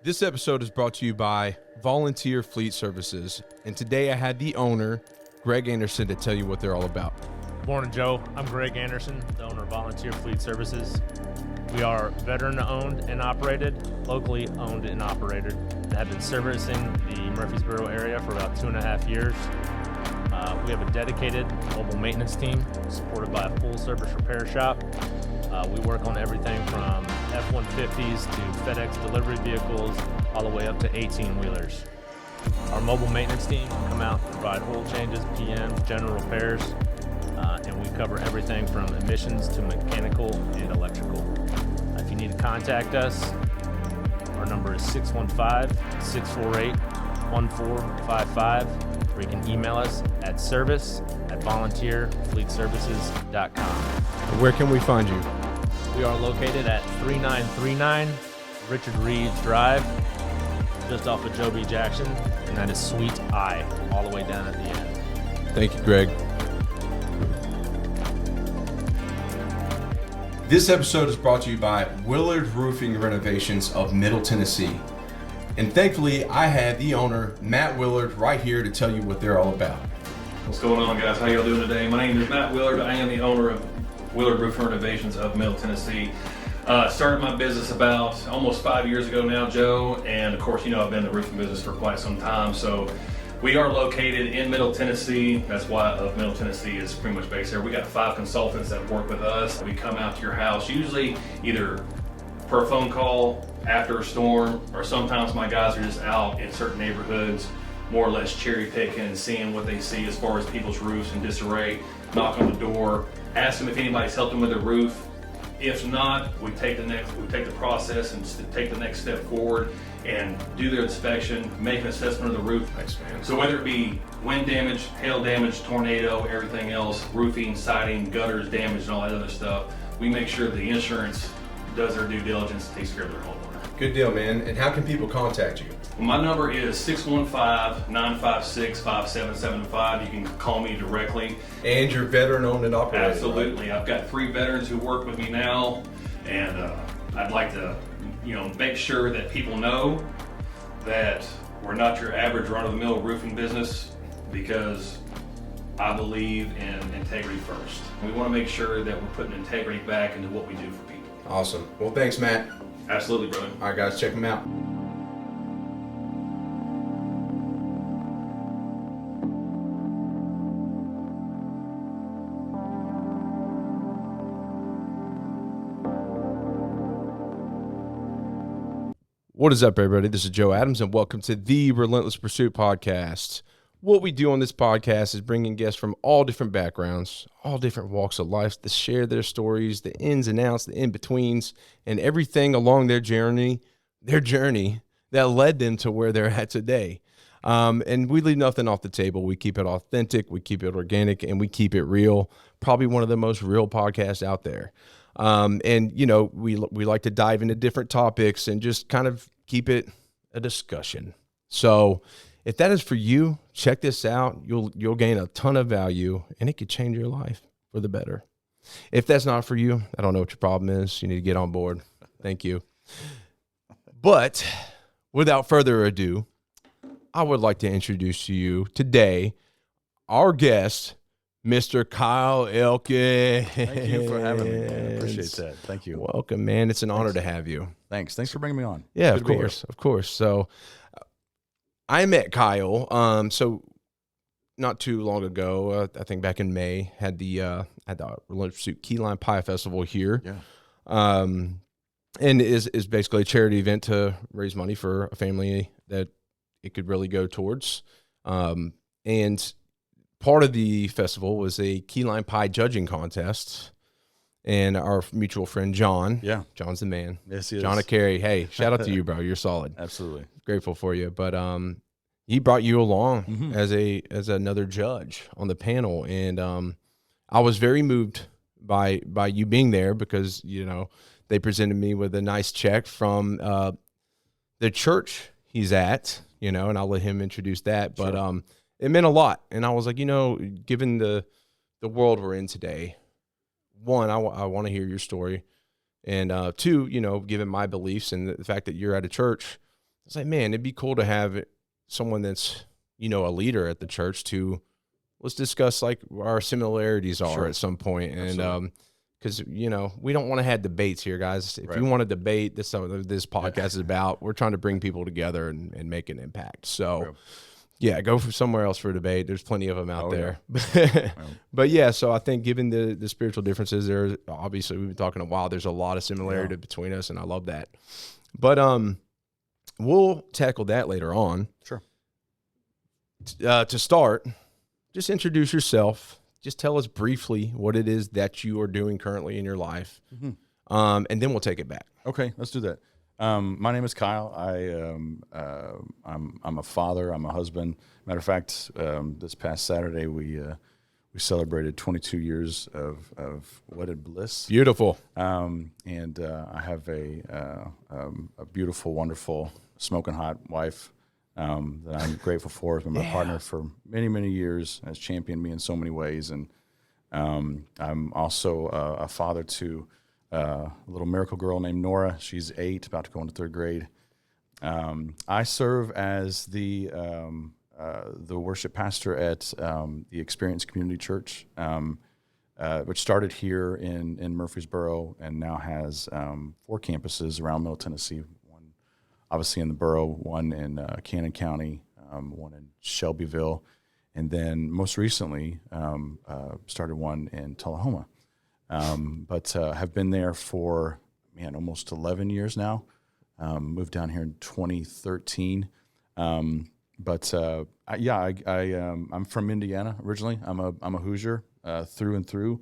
This episode is brought to you by Volunteer Fleet Services, and today I had the owner, Greg Anderson, to tell you what they're all about. Morning, Joe. I'm Greg Anderson, the owner of Volunteer Fleet Services. We are veteran-owned and operated, locally owned and operated, that have been servicing the Murfreesboro area for about 2.5 years. We have a dedicated mobile maintenance team supported by a full-service repair shop. We work on everything from F-150s to FedEx delivery vehicles, all the way up to 18-wheelers. Our mobile maintenance team come out and provide oil changes, PMs, general repairs, and we cover everything from emissions to mechanical and electrical. If you need to contact us, our number is 615-648-1455, or you can email us at service@volunteerfleetservices.com. Where can we find you? We are located at 3939 Richard Reeves Drive, just off of Joe B. Jackson, and that is Suite I, all the way down at the end. Thank you, Greg. This episode is brought to you by Willard Roofing Renovations of Middle Tennessee. And thankfully, I had the owner, Matt Willard, right here to tell you what they're all about. What's going on, guys? How y'all doing today? My name is Matt Willard. I am the owner of Willard Roofing Renovations of Middle Tennessee. Started my business about almost 5 years ago now, Joe. And of course, you know, I've been in the roofing business for quite some time. So we are located in Middle Tennessee. That's why Middle Tennessee is pretty much based there. We got 5 consultants that work with us. We come out to your house, usually either per phone call, after a storm, or sometimes my guys are just out in certain neighborhoods, more or less cherry picking and seeing what they see as far as people's roofs in disarray, knock on the door, ask them if anybody's helped them with their roof. If not, we take the process and take the next step forward and do their inspection, make an assessment of the roof. Thanks, man. So whether it be wind damage, hail damage, tornado, everything else, roofing, siding, gutters damage, and all that other stuff, we make sure the insurance does their due diligence and takes care of their homeowner. Good deal, man. And how can people contact you? My number is 615-956-5775. You can call me directly. And you're veteran-owned and operated. Absolutely. Right? I've got 3 veterans who work with me now, and I'd like to, make sure that people know that we're not your average run-of-the-mill roofing business, because I believe in integrity first. We want to make sure that we're putting integrity back into what we do for people. Awesome. Well, thanks, Matt. Absolutely, brother. All right, guys, check them out. What is up, everybody? This is Joe Adams, and welcome to the Relentless Pursuit podcast. What we do on this podcast is bringing guests from all different backgrounds, all different walks of life to share their stories, the ins and outs, the in-betweens, and everything along their journey that led them to where they're at today. And we leave nothing off the table. We keep it authentic, we keep it organic, and we keep it real. Probably one of the most real podcasts out there. And we like to dive into different topics and just kind of keep it a discussion. So if that is for you, check this out. You'll gain a ton of value, and it could change your life for the better. If that's not for you, I don't know what your problem is. You need to get on board. Thank you. But without further ado, I would like to introduce to you today our guest, Mr. Kyle Elkins. Thank you for having me, man. I appreciate that. Thank you. Welcome, man. It's an honor to have you. Thanks for bringing me on. Yeah, Good of course. So I met Kyle. So not too long ago, I think back in May, had the Relentless Pursuit Key Lime Pie Festival here. Yeah. And is basically a charity event to raise money for a family that it could really go towards. And part of the festival was a key lime pie judging contest, and our mutual friend John. Yeah, John's the man. Yes, he is. John Carey. Hey, shout out to you, bro. You're solid. Absolutely grateful for you. But he brought you along as another judge on the panel, and I was very moved by you being there, because they presented me with a nice check from the church he's at, and I'll let him introduce that. But Sure. It meant a lot. And I was like, given the world we're in today, one, I want to hear your story. And two, given my beliefs and the fact that you're at a church, was like, man, it'd be cool to have someone that's, a leader at the church to let's discuss like our similarities are at some point. And, because, we don't want to have debates here, guys. If you want to debate, this podcast is about. We're trying to bring people together and make an impact. So, go for somewhere else for a debate. There's plenty of them out there. Yeah. But, so I think given the spiritual differences, there obviously we've been talking a while. There's a lot of similarity between us, and I love that. But we'll tackle that later on. Sure. To start, just introduce yourself. Just tell us briefly what it is that you are doing currently in your life, and then we'll take it back. Okay, let's do that. My name is Kyle. I'm a father. I'm a husband. Matter of fact, this past Saturday we celebrated 22 years of wedded bliss. Beautiful. And I have a beautiful, wonderful, smoking hot wife that I'm grateful for. Has been my partner for many, many years. Has championed me in so many ways. And I'm also a father to a little miracle girl named Nora. She's 8, about to go into 3rd grade. I serve as the worship pastor at the Experience Community Church, which started here in Murfreesboro and now has 4 campuses around Middle Tennessee. One, obviously, in the borough, one in Cannon County, one in Shelbyville, and then most recently started one in Tullahoma. But have been there for, almost 11 years now. Moved down here in 2013. I'm from Indiana originally. I'm a Hoosier through and through.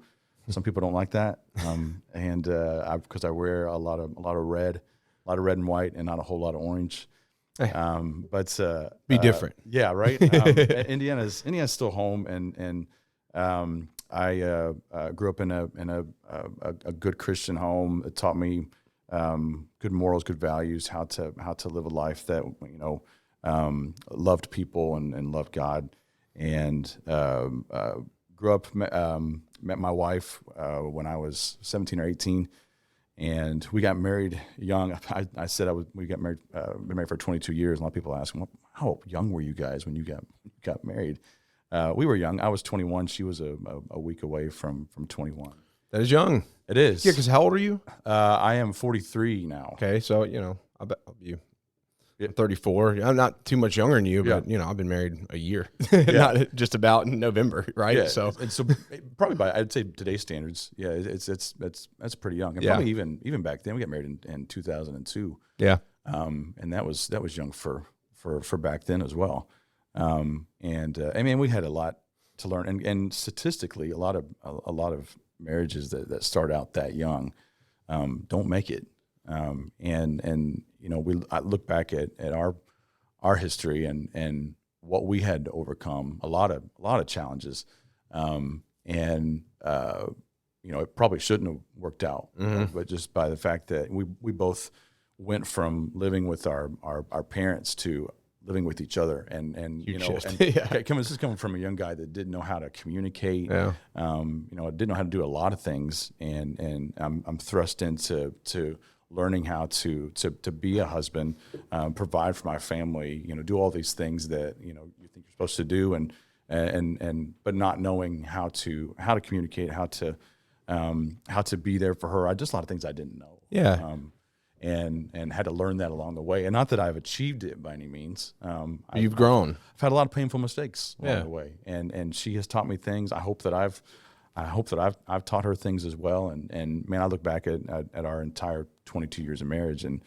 Some people don't like that, because I wear a lot of red and white, and not a whole lot of orange. Be different. Yeah, right. Indiana's still home, and I grew up in a good Christian home. It taught me good morals, good values, how to live a life that loved people and loved God, and grew up. Met my wife when I was 17 or 18, and we got married young. I said we got married. Been married for 22 years. A lot of people ask, well, how young were you guys when you got married? We were young. I was 21. She was a week away from 21. That is young. It is. Yeah, because how old are you? I am 43 now. Okay, so I bet you. I'm 34. I'm not too much younger than you, but I've been married a year, not just about in November, right? Yeah, so probably by, I'd say, today's standards, that's pretty young. And probably even back then, we got married in 2002. Yeah, and that was young for back then as well. We had a lot to learn, and statistically, a lot of marriages that start out that young don't make it. I look back at our history and what we had to overcome, a lot of challenges, it probably shouldn't have worked out, but just by the fact that we both went from living with our parents to living with each other, this is coming from a young guy that didn't know how to communicate, didn't know how to do a lot of things, and I'm thrust into learning how to be a husband, provide for my family, do all these things that you think you're supposed to do, but not knowing how to communicate, how to be there for her. Just a lot of things I didn't know. Yeah. And had to learn that along the way. And not that I've achieved it by any means. You've grown. I've had a lot of painful mistakes along the way, and she has taught me things. I hope that I've taught her things as well. And man, I look back at our entire 22 years of marriage, and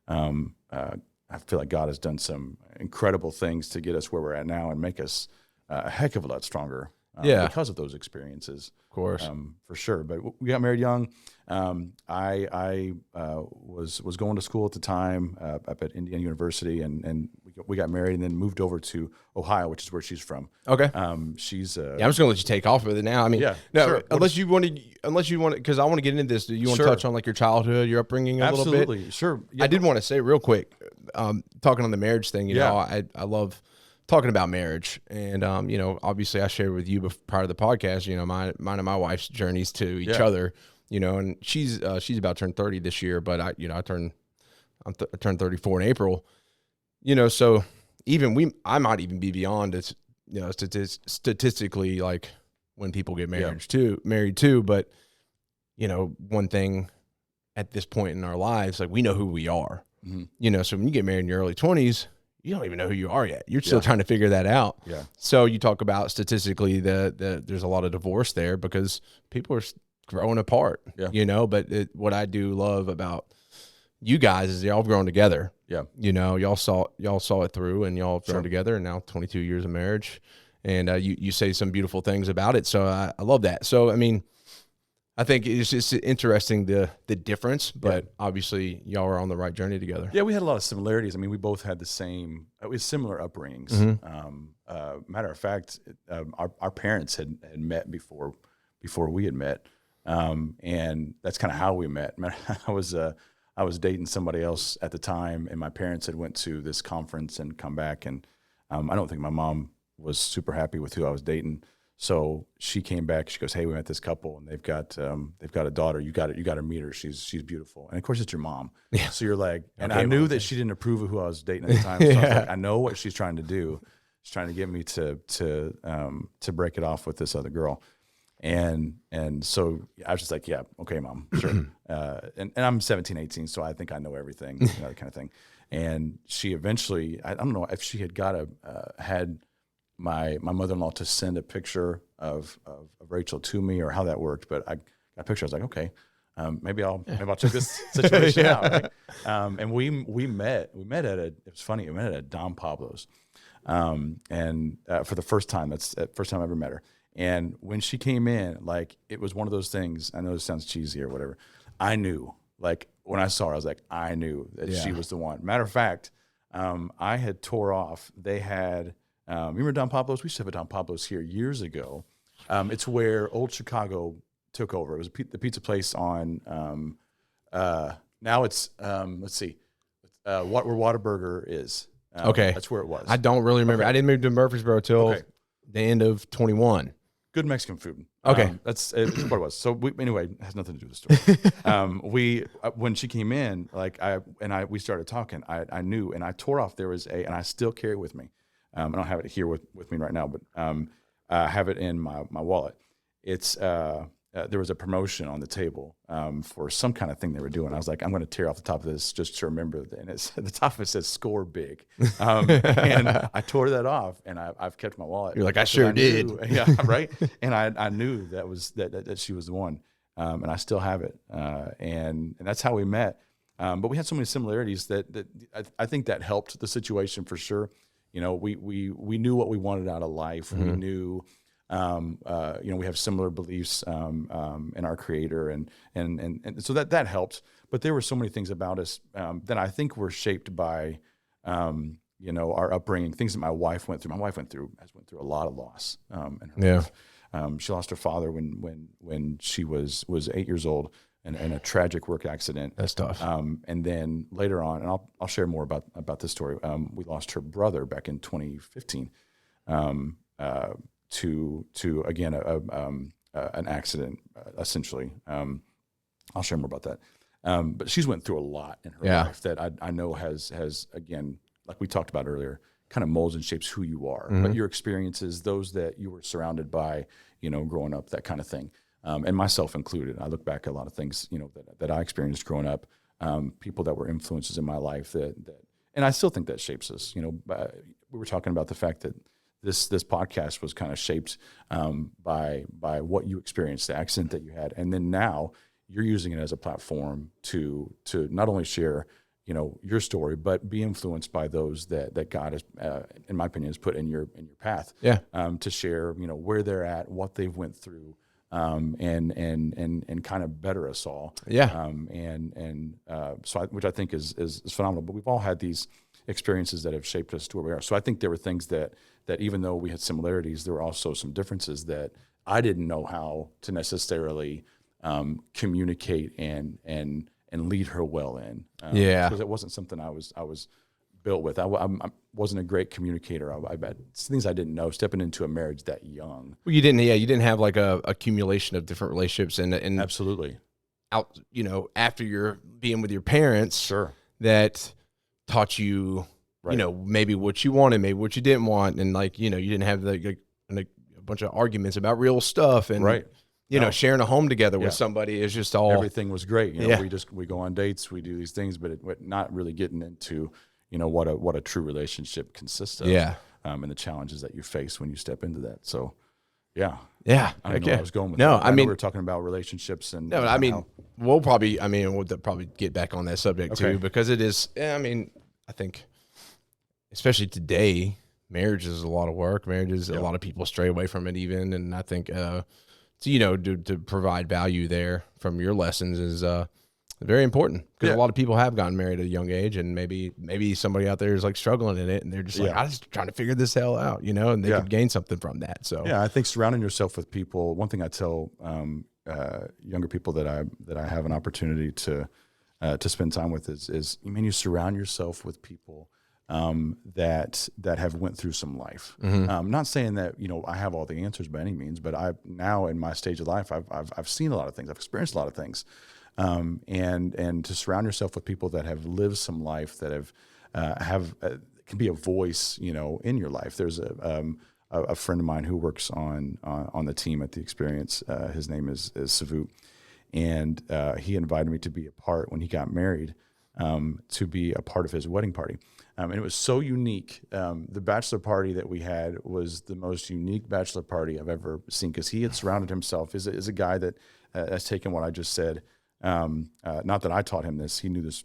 I feel like God has done some incredible things to get us where we're at now and make us a heck of a lot stronger. Because of those experiences, of course, for sure. But we got married young. I was going to school at the time up at Indiana University, and we got married and then moved over to Ohio, which is where she's from. Okay. She's. I'm just gonna let you take off with it now. I mean, sure. Unless you want to, because I want to get into this. Do you want to touch on like your childhood, your upgringing a little bit? Absolutely, sure. Yeah, I did want to say real quick, talking on the marriage thing. You know, I love talking about marriage, and obviously I shared with you prior to the podcast, mine and my wife's journeys to each other, and she's about to turn 30 this year, but I turned 34 in April. So even I might even be beyond it, statistically, like when people get married too. But, one thing at this point in our lives, like we know who we are, so when you get married in your early 20s, you don't even know who you are yet. You're still trying to figure that out. Yeah. So you talk about statistically there's a lot of divorce there because people are growing apart, but what I do love about you guys is y'all have grown together. Yeah. Y'all saw it through and y'all have grown together, and now 22 years of marriage, and you say some beautiful things about it. So I love that. So, I mean, I think it's just interesting the difference, but obviously y'all are on the right journey together. Yeah, we had a lot of similarities. I mean, we both had the same, similar upbringings. Matter of fact, our parents had met before we had met, and that's kind of how we met. I was dating somebody else at the time, and my parents had went to this conference and come back, and I don't think my mom was super happy with who I was dating. So she came back. She goes, "Hey, we met this couple, and they've got a daughter. You got to meet her. She's beautiful." And of course, it's your mom. Yeah. So you're like, and I knew that she didn't approve of who I was dating at the time. So I was like, I know what she's trying to do. She's trying to get me to break it off with this other girl. And so I was just like, yeah, okay, mom, sure. And I'm 17, 18, so I think I know everything, that kind of thing. And she eventually, I don't know if she had had my mother-in-law to send a picture of Rachel to me or how that worked, but I got a picture. I was like, okay, maybe I'll check this situation out. Right? And we met at it was funny. We met at a Don Pablo's, and for the first time. That's the first time I ever met her. And when she came in, like, it was one of those things. I know this sounds cheesy or whatever. I knew, like, when I saw her, I was like, I knew that she was the one. Matter of fact, I had tore off. They had. Remember Don Pablo's? We used to have a Don Pablo's here years ago. It's where Old Chicago took over. It was the pizza place on, now it's, let's see, where Whataburger is. Okay. That's where it was. I don't really remember. Okay. I didn't move to Murfreesboro till the end of 21. Good Mexican food. Okay. That's what it was. So anyway, it has nothing to do with the story. When she came in, like we started talking, I knew, and I tore off, and I still carry it with me. I don't have it here with me right now, but I have it in my wallet. It's there was a promotion on the table for some kind of thing they were doing. I was like, I'm going to tear off the top of this just to remember. And the top of it says "Score Big," and I tore that off, and I've kept my wallet. You're like, I sure did. Yeah, right. And I knew that she was the one, and I still have it. And that's how we met. But we had so many similarities that I think that helped the situation for sure. We knew what we wanted out of life. We knew, we have similar beliefs in our Creator, and so that helped. But there were so many things about us that I think were shaped by, our upbringing, things that my wife went through. My wife went through a lot of loss in her life. She lost her father when she was 8 years old. In a tragic work accident. That's tough. And then later on, and I'll share more about this story. We lost her brother back in 2015 to again an accident essentially. I'll share more about that. But she's went through a lot in her life that I know has again, like we talked about earlier, kind of molds and shapes who you are. But your experiences, those that you were surrounded by, growing up, that kind of thing. And myself included. I look back at a lot of things, that I experienced growing up, people that were influences in my life and I still think that shapes us. We were talking about the fact that this podcast was kind of shaped by what you experienced, the accident that you had, and then now you're using it as a platform to not only share, your story, but be influenced by those that God has, in my opinion, has put in your path. Yeah. To share, where they're at, what they've went through. And kind of better us all. Yeah. Which I think is phenomenal. But we've all had these experiences that have shaped us to where we are. So I think there were things that even though we had similarities, there were also some differences that I didn't know how to necessarily communicate and lead her well in. Because it wasn't something I was built with. I wasn't a great communicator. I bet things I didn't know stepping into a marriage that young. Well, you didn't have like a accumulation of different relationships and absolutely out, after you're being with your parents, sure, that taught you you know, maybe what you wanted, maybe what you didn't want. And like, you know, you didn't have like a bunch of arguments about real stuff and, you know, sharing a home together with somebody is just all. Everything was great. You know, we go on dates, we do these things, but not really getting into, you know, what a true relationship consists of. And the challenges that you face when you step into that. So, I don't know where I was going with that. I mean, we're talking about relationships and. No, I mean, we'll probably get back on that subject too, because it is, I mean, I think, especially today, marriage is a lot of work. Marriage is a lot of people stray away from it even. And I think, you know, to provide value there from your lessons is very important, because a lot of people have gotten married at a young age, and maybe somebody out there is like struggling in it, and they're just like, I'm just trying to figure this hell out, you know, and they could gain something from that. So I think surrounding yourself with people. One thing I tell younger people that I have an opportunity to spend time with is you surround yourself with people that have went through some life. Not saying that, you know, I have all the answers by any means, but I now in my stage of life, I've seen a lot of things, I've experienced a lot of things, and to surround yourself with people that have lived some life, that can be a voice, you know, in your life. There's a friend of mine who works on the team at the Experience. His name is Savut, and he invited me to be a part when he got married, to be a part of his wedding party. And it was so unique. The bachelor party that we had was the most unique bachelor party I've ever seen, because he had surrounded himself is a guy that has taken what I just said. Not that I taught him this; he knew this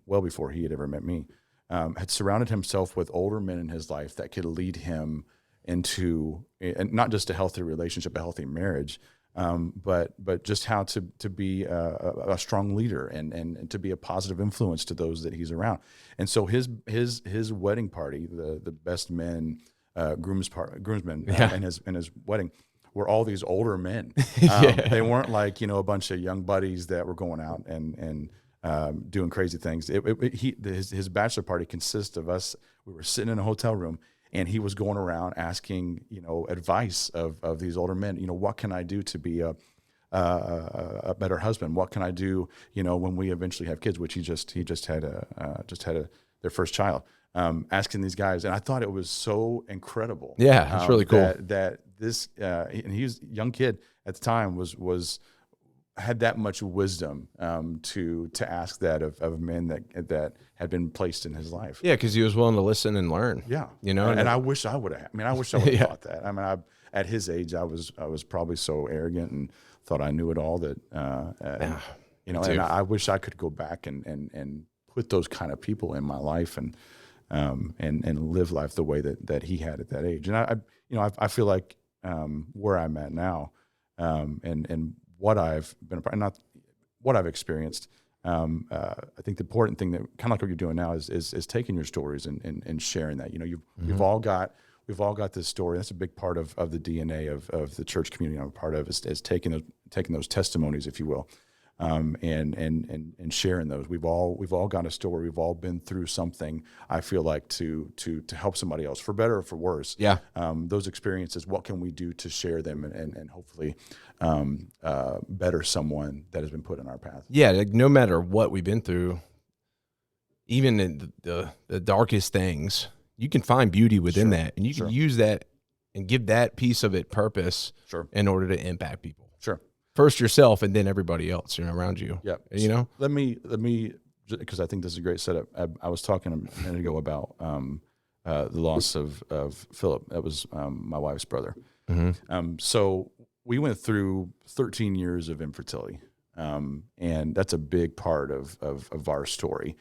well before he had ever met me. Had surrounded himself with older men in his life that could lead him into, and not just a healthy relationship, a healthy marriage, but just how to be a strong leader and to be a positive influence to those that he's around. And so his wedding party, the best men, groomsmen in his wedding, were all these older men. They weren't like, you know, a bunch of young buddies that were going out and doing crazy things. His bachelor party consists of us. We were sitting in a hotel room, and he was going around asking, you know, advice of these older men. You know, what can I do to be a better husband? What can I do, you know, when we eventually have kids? Which he just had their first child. Asking these guys, and I thought it was so incredible. Yeah, it's really cool that this and he was a young kid at the time, had that much wisdom to ask that of men that had been placed in his life. Yeah, because he was willing to listen and learn. Yeah, you know, and I wish I would have. I mean, I wish I would have thought that. I mean, at his age, I was probably so arrogant and thought I knew it all that you know. And I wish I could go back and put those kind of people in my life and live life the way that he had at that age. And I feel like where I'm at now, and what I've been, not what I've experienced. I think the important thing that kind of like what you're doing now is taking your stories and sharing that. You know, we've all got this story. That's a big part of the DNA of the church community I'm a part of, is taking those testimonies, if you will. And sharing those. We've all got a story. We've all been through something. I feel like to help somebody else, for better or for worse. Yeah. Those experiences. What can we do to share them and hopefully better someone that has been put in our path? Yeah. Like, no matter what we've been through, even in the darkest things, you can find beauty within that, and you can use that and give that piece of it purpose. In order to impact people. First yourself, and then everybody else, you know, around you. Yeah. You know, let me, because I think this is a great setup. I was talking a minute ago about the loss of Philip. That was my wife's brother. So we went through 13 years of infertility, and that's a big part of our story.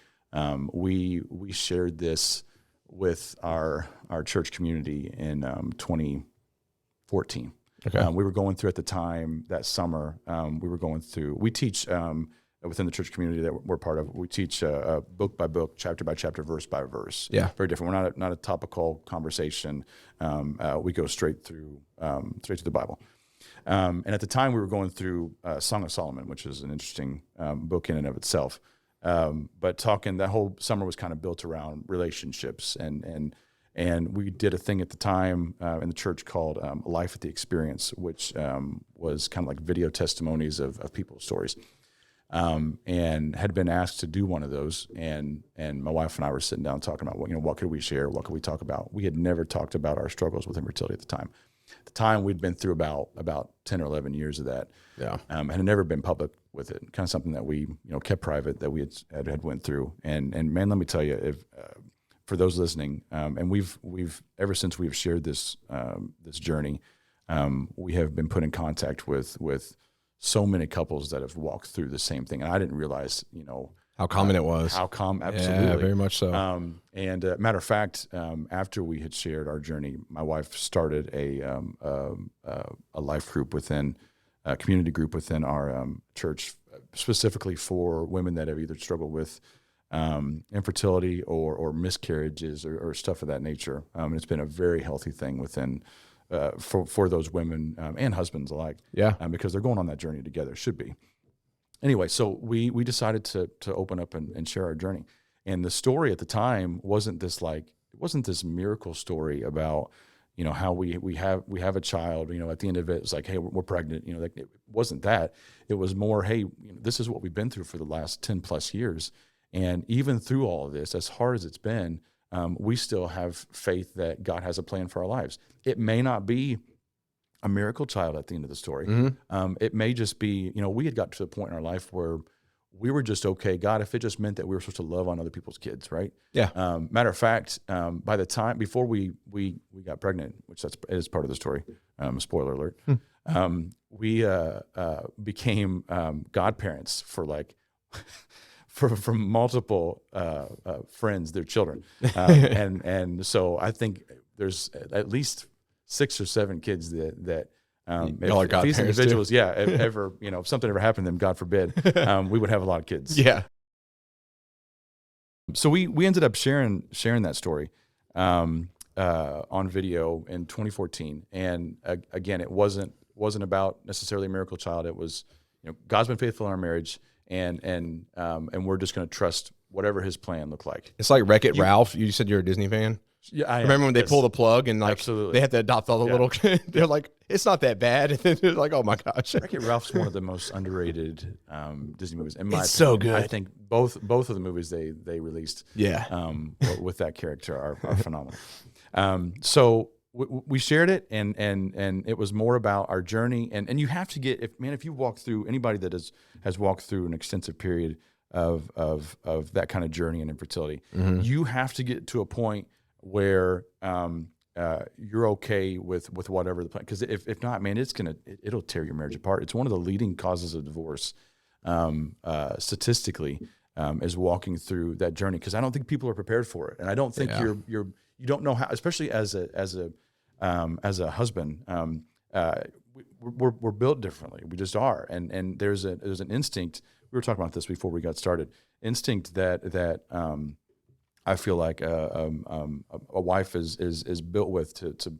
We shared this with our church community in 2014. Okay. We were going through at the time, that summer, we teach within the church community that we're part of, we teach book by book, chapter by chapter, verse by verse. Yeah. Very different. We're not a topical conversation. We go straight through the Bible. And at the time we were going through Song of Solomon, which is an interesting book in and of itself. But that whole summer was kind of built around relationships and we did a thing at the time in the church called Life at the Experience, which was kind of like video testimonies of people's stories. and had been asked to do one of those. And my wife and I were sitting down talking about, what could we share? What could we talk about? We had never talked about our struggles with infertility at the time. At the time, we'd been through about 10 or 11 years of that. Yeah. And had never been public with it. Kind of something that we, kept private, that we had went through. And man, let me tell you, if for those listening, and we've ever since we've shared this journey, we have been put in contact with so many couples that have walked through the same thing. And I didn't realize, how common it was. How common, absolutely. Yeah, very much so. And matter of fact, after we had shared our journey, my wife started a life group within a community group within our church, specifically for women that have either struggled with infertility or miscarriages or stuff of that nature. And it's been a very healthy thing within for those women and husbands alike. Yeah. Because they're going on that journey together, should be. Anyway, so we decided to open up and share our journey. And the story at the time wasn't this miracle story about, how we have a child, at the end of it, it's like, hey, we're pregnant, it wasn't that. It was more, hey, this is what we've been through for the last 10 plus years. And even through all of this, as hard as it's been, we still have faith that God has a plan for our lives. It may not be a miracle child at the end of the story. Mm-hmm. It may just be, we had got to the point in our life where we were just okay, God, if it just meant that we were supposed to love on other people's kids, right? Yeah. Matter of fact, by the time, before we got pregnant, which is part of the story, spoiler alert, we became godparents for for multiple friends, their children. And so I think there's at least 6 or 7 kids that if these individuals, too. ever, if something ever happened to them, God forbid, we would have a lot of kids. Yeah. So we ended up sharing that story on video in 2014. And again, it wasn't about necessarily a miracle child. It was, God's been faithful in our marriage, and we're just going to trust whatever His plan looked like. It's like Wreck-It Ralph. You said you're a Disney fan. Yeah, I remember when they pull the plug and absolutely. They have to adopt all the little kids. They're like, it's not that bad. And then they're like, oh my gosh. Wreck-It Ralph's one of the most underrated Disney movies. In my It's opinion. so good. I think both of the movies they released with that character are phenomenal. So we shared it, and it was more about our journey. And you have to get, if you walk through, anybody that has walked through an extensive period of that kind of journey and infertility, you have to get to a point where you're okay with whatever the plan. Because if not, man, it'll tear your marriage apart. It's one of the leading causes of divorce, statistically, is walking through that journey. Because I don't think people are prepared for it, and I don't think you don't know how, especially as a husband. We're built differently. We just are, and there's an instinct. We were talking about this before we got started. Instinct that I feel like a wife is built with to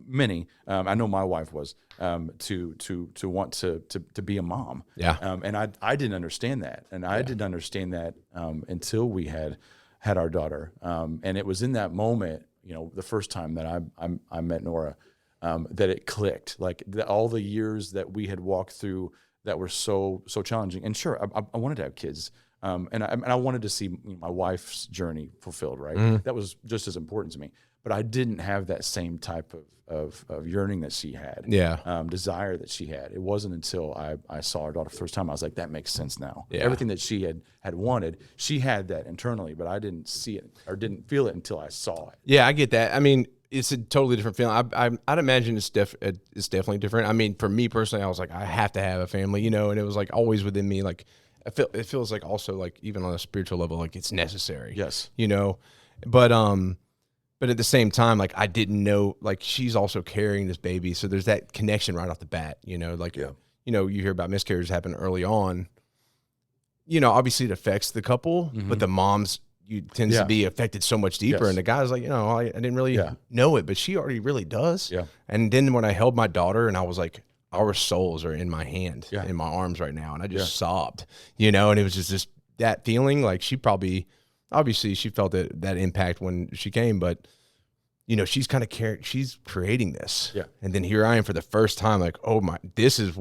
many. I know my wife was to want to be a mom. Yeah. And I didn't understand that, and I didn't understand that until we had our daughter. And it was in that moment, the first time that I met Nora, that it clicked. Like all the years that we had walked through that were so challenging. And sure, I wanted to have kids. And I wanted to see my wife's journey fulfilled, right? That was just as important to me. But I didn't have that same type of yearning that she had, desire that she had. It wasn't until I saw our daughter for the first time, I was like, that makes sense now. Yeah. Everything that she had wanted, she had that internally, but I didn't see it or didn't feel it until I saw it. Yeah, I get that. I mean, it's a totally different feeling. I'd imagine it's definitely different. I mean, for me personally, I was like, I have to have a family, and it was like always within me. Like, it feels like also like even on a spiritual level, like it's necessary. Yes. But at the same time, like I didn't know, like she's also carrying this baby. So there's that connection right off the bat, you hear about miscarriages happen early on, obviously it affects the couple, but the moms tends to be affected so much deeper. Yes. And the guy's like, I didn't really know it, but she already really does. Yeah. And then when I held my daughter and I was like, our souls are in my hand, in my arms right now. And I just sobbed, and it was just that feeling. Like she probably, obviously she felt that impact when she came, but she's kind of she's creating this. Yeah. And then here I am for the first time, like, oh my, this is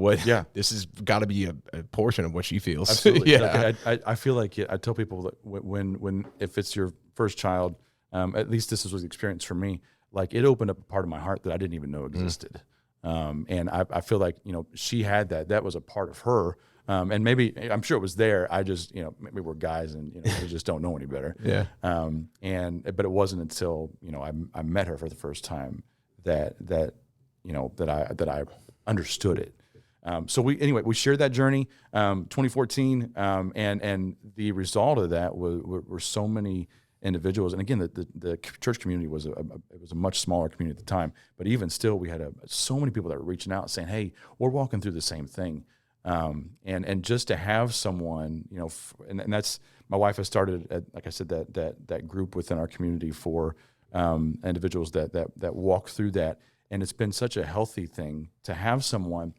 this has got to be a portion of what she feels. Absolutely. Yeah. Like, I feel like I tell people that when if it's your first child, at least this was the experience for me. Like, it opened up a part of my heart that I didn't even know existed. And I feel like, she had that was a part of her. And maybe, I'm sure it was there. I just, maybe we're guys and, we just don't know any better. Yeah. But it wasn't until, I met her for the first time that I understood it. So we shared that journey, 2014. And the result of that were so many individuals. And again, the church community was a much smaller community at the time, but even still, we had so many people that were reaching out saying, hey, we're walking through the same thing. And just to have someone, and that's, my wife has started, like I said, that group within our community for individuals that walk through that. And it's been such a healthy thing to have someone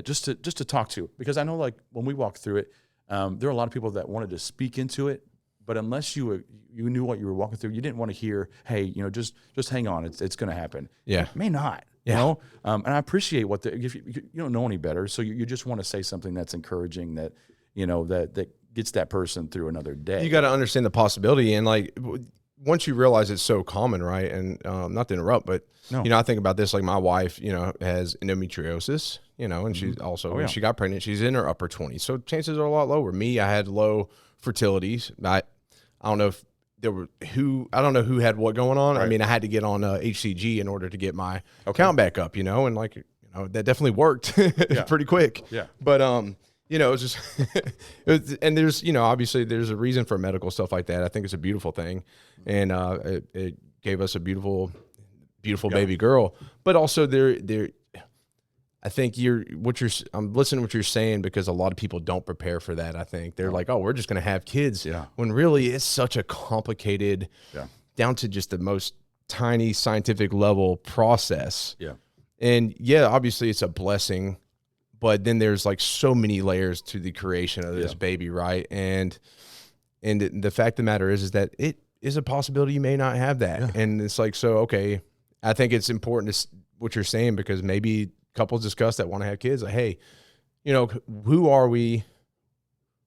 just to talk to, because I know, like, when we walk through it, there are a lot of people that wanted to speak into it, but unless you knew what you were walking through, you didn't want to hear, hey, just hang on, it's going to happen. Yeah. It may not. Yeah. And I appreciate if you don't know any better, so you just want to say something that's encouraging, that that gets that person through another day. You got to understand the possibility, and like once you realize it's so common, right? And not to interrupt, but No. I think about this. Like, my wife, has endometriosis, and she's also when she got pregnant, she's in her upper 20s, so chances are a lot lower. Me, I had low fertility. I don't know if I don't know who had what going on. Right. I mean, I had to get on HCG in order to get my count back up, and like, that definitely worked pretty quick. Yeah. But, it's just, and there's, obviously there's a reason for medical stuff like that. I think it's a beautiful thing. And it gave us a beautiful baby girl. But also I think I'm listening to what you're saying, because a lot of people don't prepare for that. I think they're like, oh, we're just going to have kids. Yeah. When really it's such a complicated, down to just the most tiny scientific level process. Yeah. And yeah, obviously it's a blessing, but then there's like so many layers to the creation of this baby. Right. And the fact of the matter is that it is a possibility you may not have that. Yeah. And it's like, so, okay, I think it's important to what you're saying, because maybe couples discuss that want to have kids, like, hey, who are we?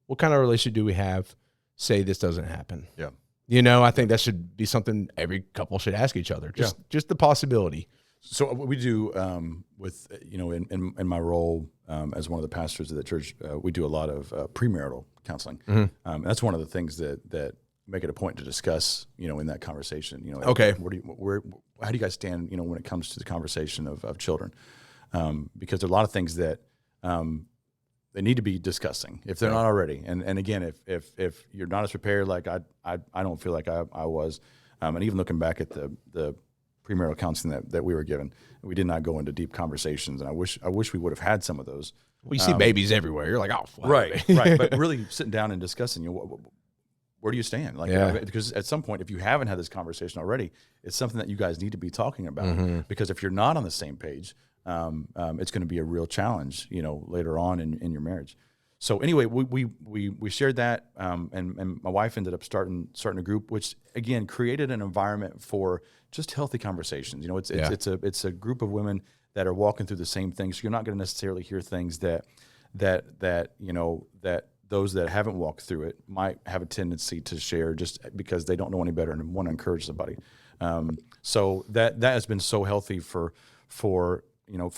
What kind of relationship do we have? Say this doesn't happen. Yeah. I think that should be something every couple should ask each other. Just the possibility. So what we do with, in my role as one of the pastors of the church, we do a lot of premarital counseling. And that's one of the things that make it a point to discuss, in that conversation. Okay. How do you guys stand, when it comes to the conversation of children? Because there are a lot of things that they need to be discussing if they're not already. And again, if you're not as prepared, like I don't feel like I was, and even looking back at the premarital counseling that we were given, we did not go into deep conversations, and I wish we would have had some of those. Well, you see babies everywhere. You're like, oh, right. But really sitting down and discussing, where do you stand? Because at some point, if you haven't had this conversation already, it's something that you guys need to be talking about. Because if you're not on the same page, it's going to be a real challenge, later on in your marriage. So anyway, we shared that, and my wife ended up starting a group, which again created an environment for just healthy conversations. It's a group of women that are walking through the same things. So you're not going to necessarily hear things that those that haven't walked through it might have a tendency to share just because they don't know any better and want to encourage somebody. So that has been so healthy for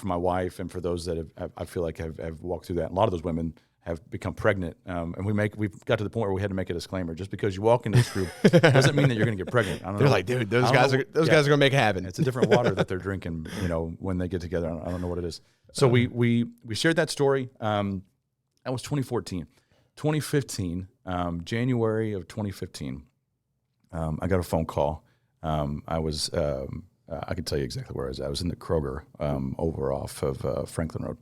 my wife and for those that I feel like have walked through that. A lot of those women have become pregnant, and we've got to the point where we had to make a disclaimer. Just because you walk into this group doesn't mean that you're going to get pregnant. I don't know. They're like, dude, those guys are going to make it happen. It's a different water that they're drinking, when they get together. I don't know what it is. So we shared that story. That was 2014. 2015, January of 2015, I got a phone call. I was, I can tell you exactly where I was. I was in the Kroger over off of Franklin Road.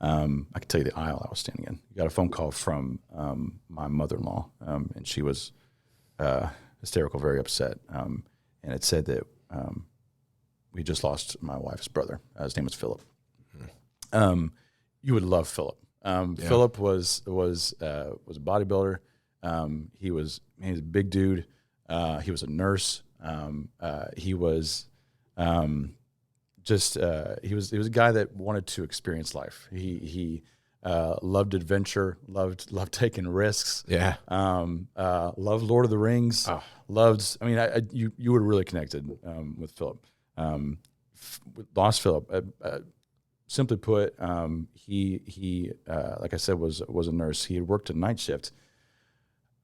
I can tell you the aisle I was standing in. I got a phone call from my mother-in-law, and she was hysterical, very upset. And it said that we just lost my wife's brother. His name was Philip. You would love Philip. Philip was a bodybuilder. He was a big dude. He was a nurse. He was He was a guy that wanted to experience life. He loved adventure, loved taking risks. Yeah. Loved Lord of the Rings. Oh. Loved. I mean, you were really connected with Philip. Lost Philip. Simply put, he like I said was a nurse. He had worked a night shift,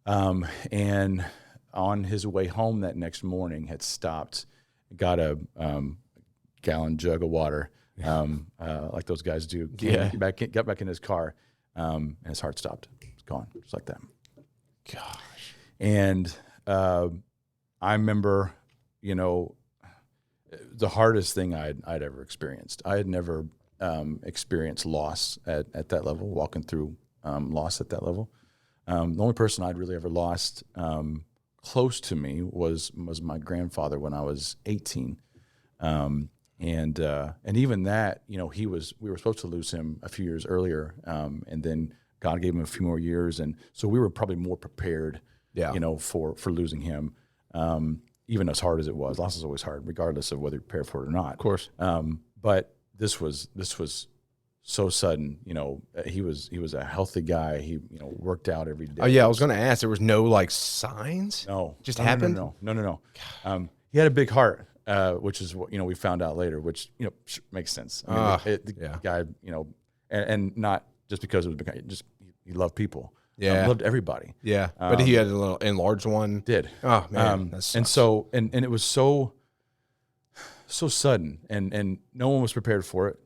and on his way home that next morning had stopped, got a gallon jug of water, like those guys do. Got back in his car, and his heart stopped. It's gone, just like that. Gosh. And I remember, the hardest thing I'd ever experienced. I had never experienced loss at that level, walking through loss at that level. The only person I'd really ever lost close to me was my grandfather when I was 18. And even that, we were supposed to lose him a few years earlier, and then God gave him a few more years, and so we were probably more prepared, for losing him. Even as hard as it was, loss is always hard, regardless of whether you're prepared for it or not. Of course. But this was so sudden. He was a healthy guy. He worked out every day. Oh yeah, I was going to ask. There was no signs. No, just no, happened. No. He had a big heart, which is what we found out later, which makes sense. I mean, the guy, and not just because it was big, just he loved people. Yeah, loved everybody. Yeah, but he had a little enlarged one. Did. Oh man, and so and it was so sudden, and no one was prepared for it.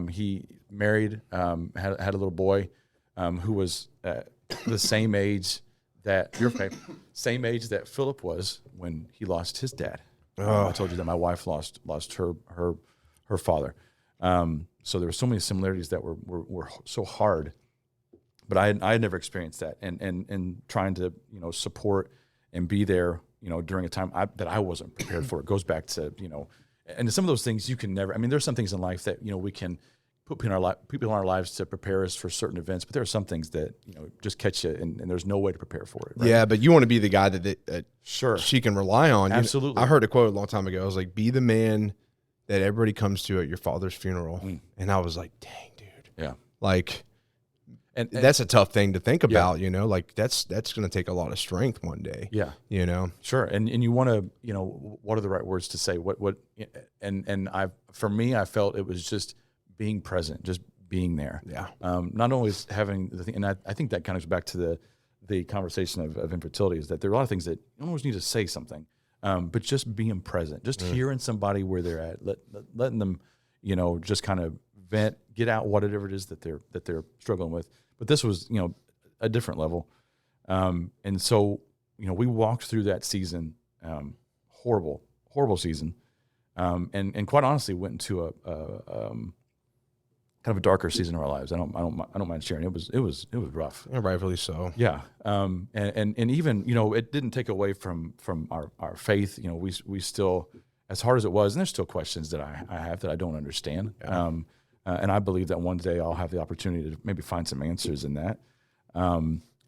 He married, had a little boy, who was the same age that same age that Philip was when he lost his dad. I told you that my wife lost her father. So there were so many similarities that were so hard. But I had never experienced that, and trying to support and be there during a time that I wasn't prepared for. It goes back to and some of those things you can never. I mean, there's some things in life that we can put people in our lives to prepare us for certain events, but there are some things that just catch you, and there's no way to prepare for it. Right? Yeah, but you want to be the guy that sure she can rely on. Absolutely. I heard a quote a long time ago. I was like, "Be the man that everybody comes to at your father's funeral," and I was like, "Dang, dude." Yeah. And that's a tough thing to think about, that's going to take a lot of strength one day. Yeah. Sure. And you want to, what are the right words to say? And I felt it was just being present, just being there. Yeah. Not only having the thing, and I think that kind of goes back to the conversation of infertility, is that there are a lot of things that you don't always need to say something, but just being present, just hearing somebody where they're at, letting them, just kind of vent, get out whatever it is that they're struggling with. But this was, a different level. And so, we walked through that season, horrible season. And quite honestly went into a kind of a darker season of our lives. I don't mind sharing. It was rough. Yeah, rightfully so. Yeah. And even, it didn't take away from our faith. We still, as hard as it was, and there's still questions that I have that I don't understand. Yeah. And I believe that one day I'll have the opportunity to maybe find some answers in that.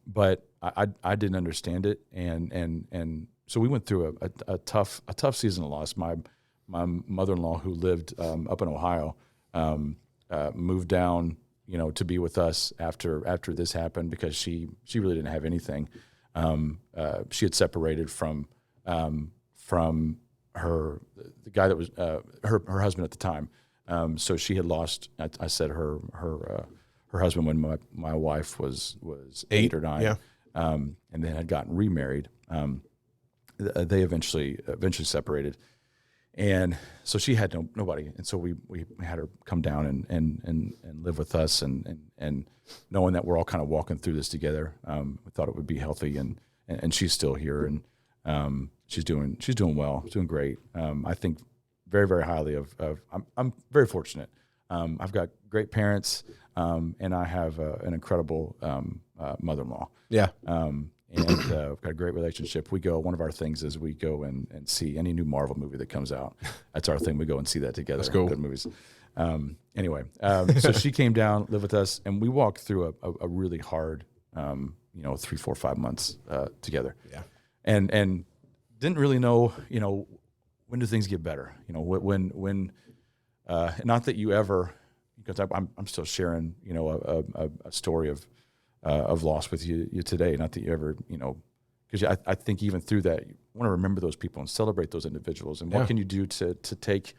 But I didn't understand it. And so we went through a tough season of loss. My mother-in-law, who lived up in Ohio, moved down, to be with us after this happened, because she really didn't have anything. She had separated from the guy that was her husband at the time. So she had lost, I said, her husband when my wife was 8 or 9, yeah. And then had gotten remarried. They eventually separated, and so she had nobody, and so we had her come down and live with us, and knowing that we're all kind of walking through this together, we thought it would be healthy, and she's still here, and she's doing well, she's doing great. I think very, very highly of I'm very fortunate. I've got great parents, and I have an incredible mother-in-law. Yeah. And we've got a great relationship. One of our things is we go and see any new Marvel movie that comes out. That's our thing. We go and see that together. That's cool. Good movies. Anyway, so she came down, lived with us, and we walked through a really hard, 3, 4, 5 months together. Yeah. And didn't really know, when do things get better? You know, when not that you ever, because I'm still sharing, you know, a story of loss with you today. Not that you ever, you know, because I think even through that, you want to remember those people and celebrate those individuals. And what can you do to take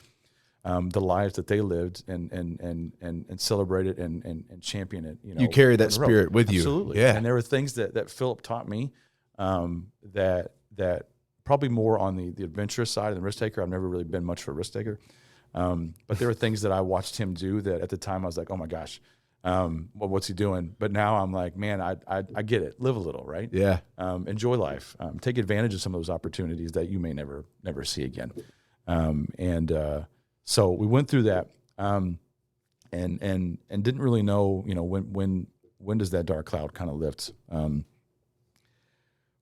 the lives that they lived and celebrate it and champion it? You know, you carry that spirit with you. Absolutely. Yeah. And there were things that Philip taught me that probably more on the adventurous side and the risk taker. I've never really been much of a risk taker. But there were things that I watched him do that at the time I was like, oh my gosh, what's he doing? But now I'm like, man, I get it. Live a little, right? Yeah. Enjoy life. Take advantage of some of those opportunities that you may never see again. So we went through that, and didn't really know, you know, when does that dark cloud kind of lift?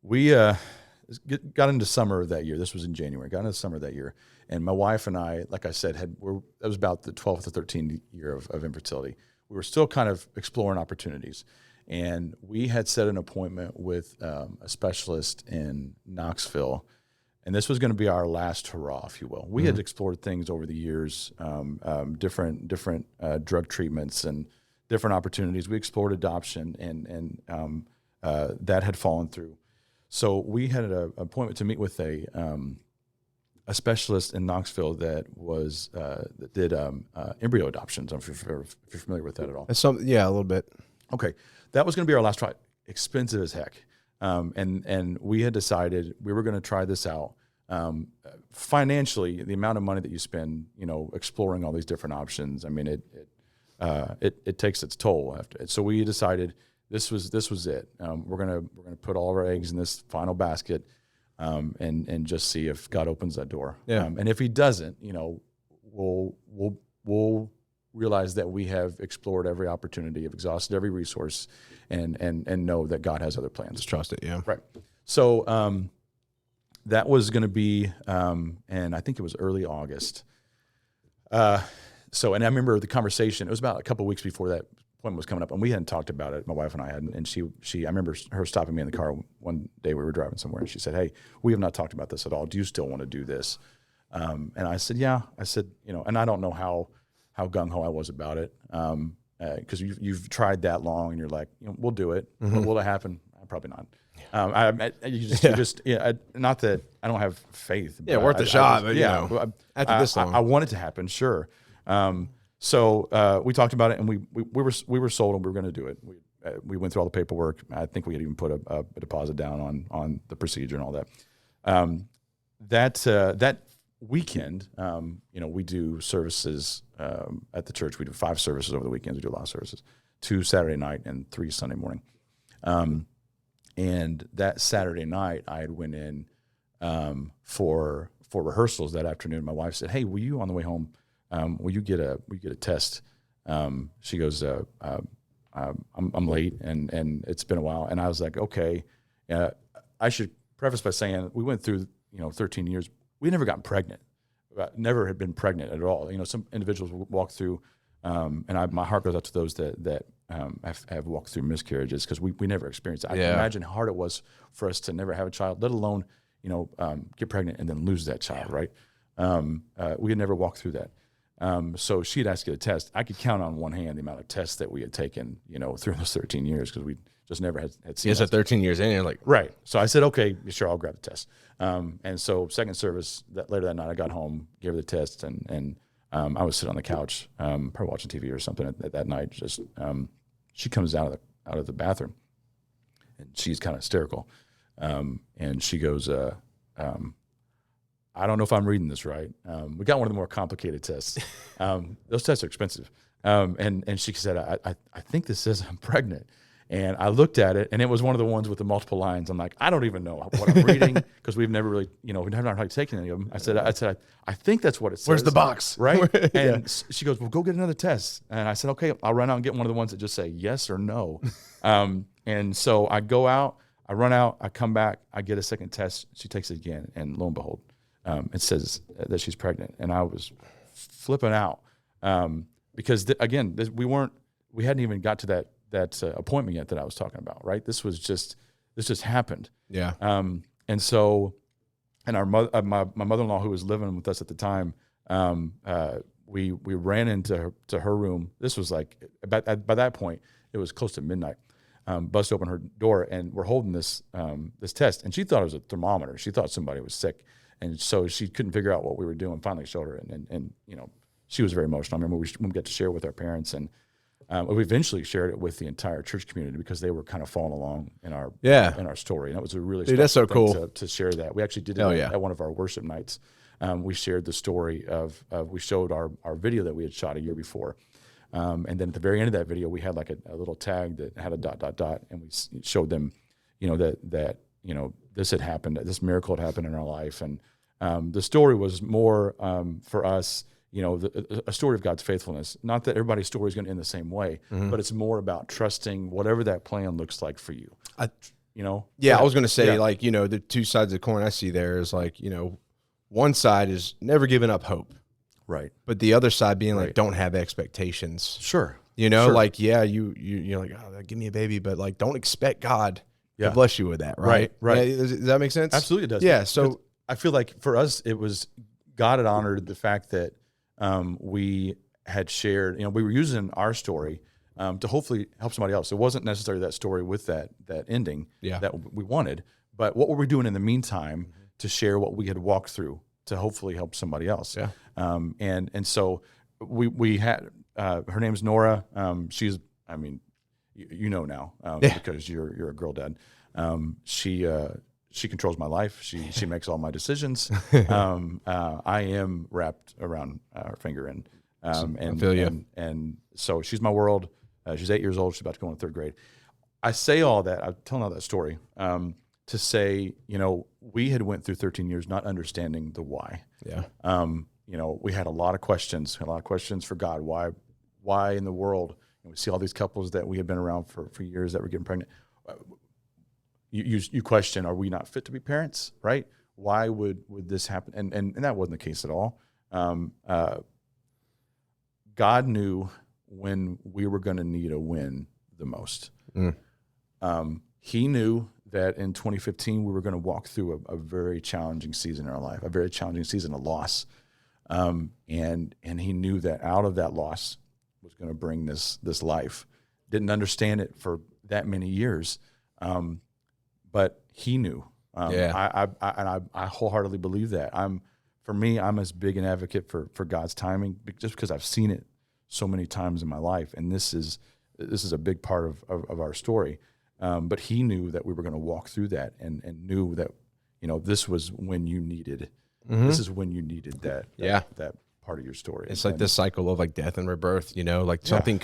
We got into summer of that year. This was in January. Got into summer of that year, and my wife and I, like I said, that was about the 12th or 13th year of infertility. We were still kind of exploring opportunities, and we had set an appointment with a specialist in Knoxville, and this was going to be our last hurrah, if you will. We had explored things over the years, different drug treatments and different opportunities. We explored adoption, and that had fallen through. So we had an appointment to meet with a specialist in Knoxville that did embryo adoptions. I don't know if you're familiar with that at all. Yeah, a little bit. Okay, that was going to be our last try. Expensive as heck, and we had decided we were going to try this out. Financially, the amount of money that you spend, you know, exploring all these different options, I mean, it takes its toll after. So we decided this was it. We're gonna put all of our eggs in this final basket, and just see if God opens that door. Yeah. And if He doesn't, you know, we'll realize that we have explored every opportunity, have exhausted every resource, and know that God has other plans. Just trust it. Yeah. Right. So that was going to be, and I think it was early August. And I remember the conversation. It was about a couple of weeks before that appointment was coming up, and we hadn't talked about it. My wife and I hadn't. And I remember her stopping me in the car one day. We were driving somewhere, and she said, "Hey, we have not talked about this at all. Do you still want to do this?" And I said, "Yeah." I said, "You know," and I don't know how gung ho I was about it, because you've tried that long, and you're like, you know, we'll do it. Will it happen? Probably not. Not that I don't have faith. Yeah, worth a shot. But, yeah, you know, after this long, I want it to happen, sure. So we talked about it, and we were sold, and we were going to do it. We went through all the paperwork. I think we had even put a deposit down on the procedure and all that. That weekend, you know, we do services at the church. We do 5 services over the weekends. We do a lot of services, 2 Saturday night and 3 Sunday morning. And that Saturday night, I had went in for rehearsals that afternoon. My wife said, "Hey, will you on the way home? Will you get a test?" She goes, "I'm late, and it's been a while." And I was like, "Okay." I should preface by saying we went through 13 years. We never got pregnant. Never had been pregnant at all. You know, some individuals walk through, and my heart goes out to those that have walked through miscarriages, because we never experienced it. I can imagine how hard it was for us to never have a child, let alone get pregnant and then lose that child. Right? We had never walked through that. So she had asked to get a test. I could count on one hand the amount of tests that we had taken, through those 13 years, because we just never had seen. Yes, at 13 years in, you're like, right. So I said, okay, sure, I'll grab the test. And so second service later that night, I got home, gave her the test, and I was sitting on the couch, probably watching TV or something at that night. Just she comes out of the bathroom, and she's kind of hysterical, and she goes, I don't know if I'm reading this right. We got one of the more complicated tests. Those tests are expensive. And she said, I think this says I'm pregnant. And I looked at it, and it was one of the ones with the multiple lines. I'm like, I don't even know what I'm reading, because we've never really, we've never really taken any of them. I said, I think that's what it says. Where's the box? Right? And she goes, well, go get another test. And I said, okay, I'll run out and get one of the ones that just say yes or no. And so I go out, I run out, I come back, I get a second test. She takes it again, and lo and behold, it says that she's pregnant. And I was flipping out, because we hadn't even got to that appointment yet that I was talking about, right? This just happened. Yeah. And so and our my mother-in-law, who was living with us at the time, we ran into her room. This was like by that point it was close to midnight. Bust open her door, and we're holding this test, and she thought it was a thermometer. She thought somebody was sick, and so she couldn't figure out what we were doing. Finally showed her, and she was very emotional. I remember we got to share with our parents, and we eventually shared it with the entire church community because they were kind of following along in our story, and that was a really that's so special cool thing to share that. We actually did it at one of our worship nights. We shared the story of we showed our video that we had shot a year before. And then at the very end of that video, we had like a little tag that had a ... and we showed them, that this had happened, this miracle had happened in our life. And the story was more for us, a story of God's faithfulness. Not that everybody's story is going to end the same way, but it's more about trusting whatever that plan looks like for you. I was going to say, the two sides of the coin I see there is one side is never giving up hope. Right. But the other side being like, don't have expectations. Sure. You're like, you're like, oh, give me a baby, but don't expect God to bless you with that. Right. Right. Yeah, does that make sense? Absolutely it does. Yeah. So I feel like for us, it was God had honored the fact that we had shared, we were using our story to hopefully help somebody else. It wasn't necessarily that story with that ending that we wanted, but what were we doing in the meantime to share what we had walked through to hopefully help somebody else? Yeah. And so we had, her name's Nora. She's, now, because you're a girl dad. She controls my life. She makes all my decisions. I am wrapped around her finger, and I feel you. And so she's my world. She's 8 years old. She's about to go into 3rd grade. I say all that. I'm telling all that story to say, we had went through 13 years not understanding the why. Yeah. We had a lot of questions. For God. Why in the world? And we see all these couples that we had been around for years that were getting pregnant. You question, are we not fit to be parents? Right? Why would this happen? And that wasn't the case at all. God knew when we were going to need a win the most. He knew that in 2015 we were going to walk through a very challenging season in our life, a very challenging season of loss, and he knew that out of that loss was going to bring this life. Didn't understand it for that many years, but he knew. I wholeheartedly believe that. I'm as big an advocate for God's timing just because I've seen it so many times in my life, and this is a big part of our story. But he knew that we were going to walk through that, and knew that this was when you needed. This is when you needed that part of your story. It's like this cycle of death and rebirth. Something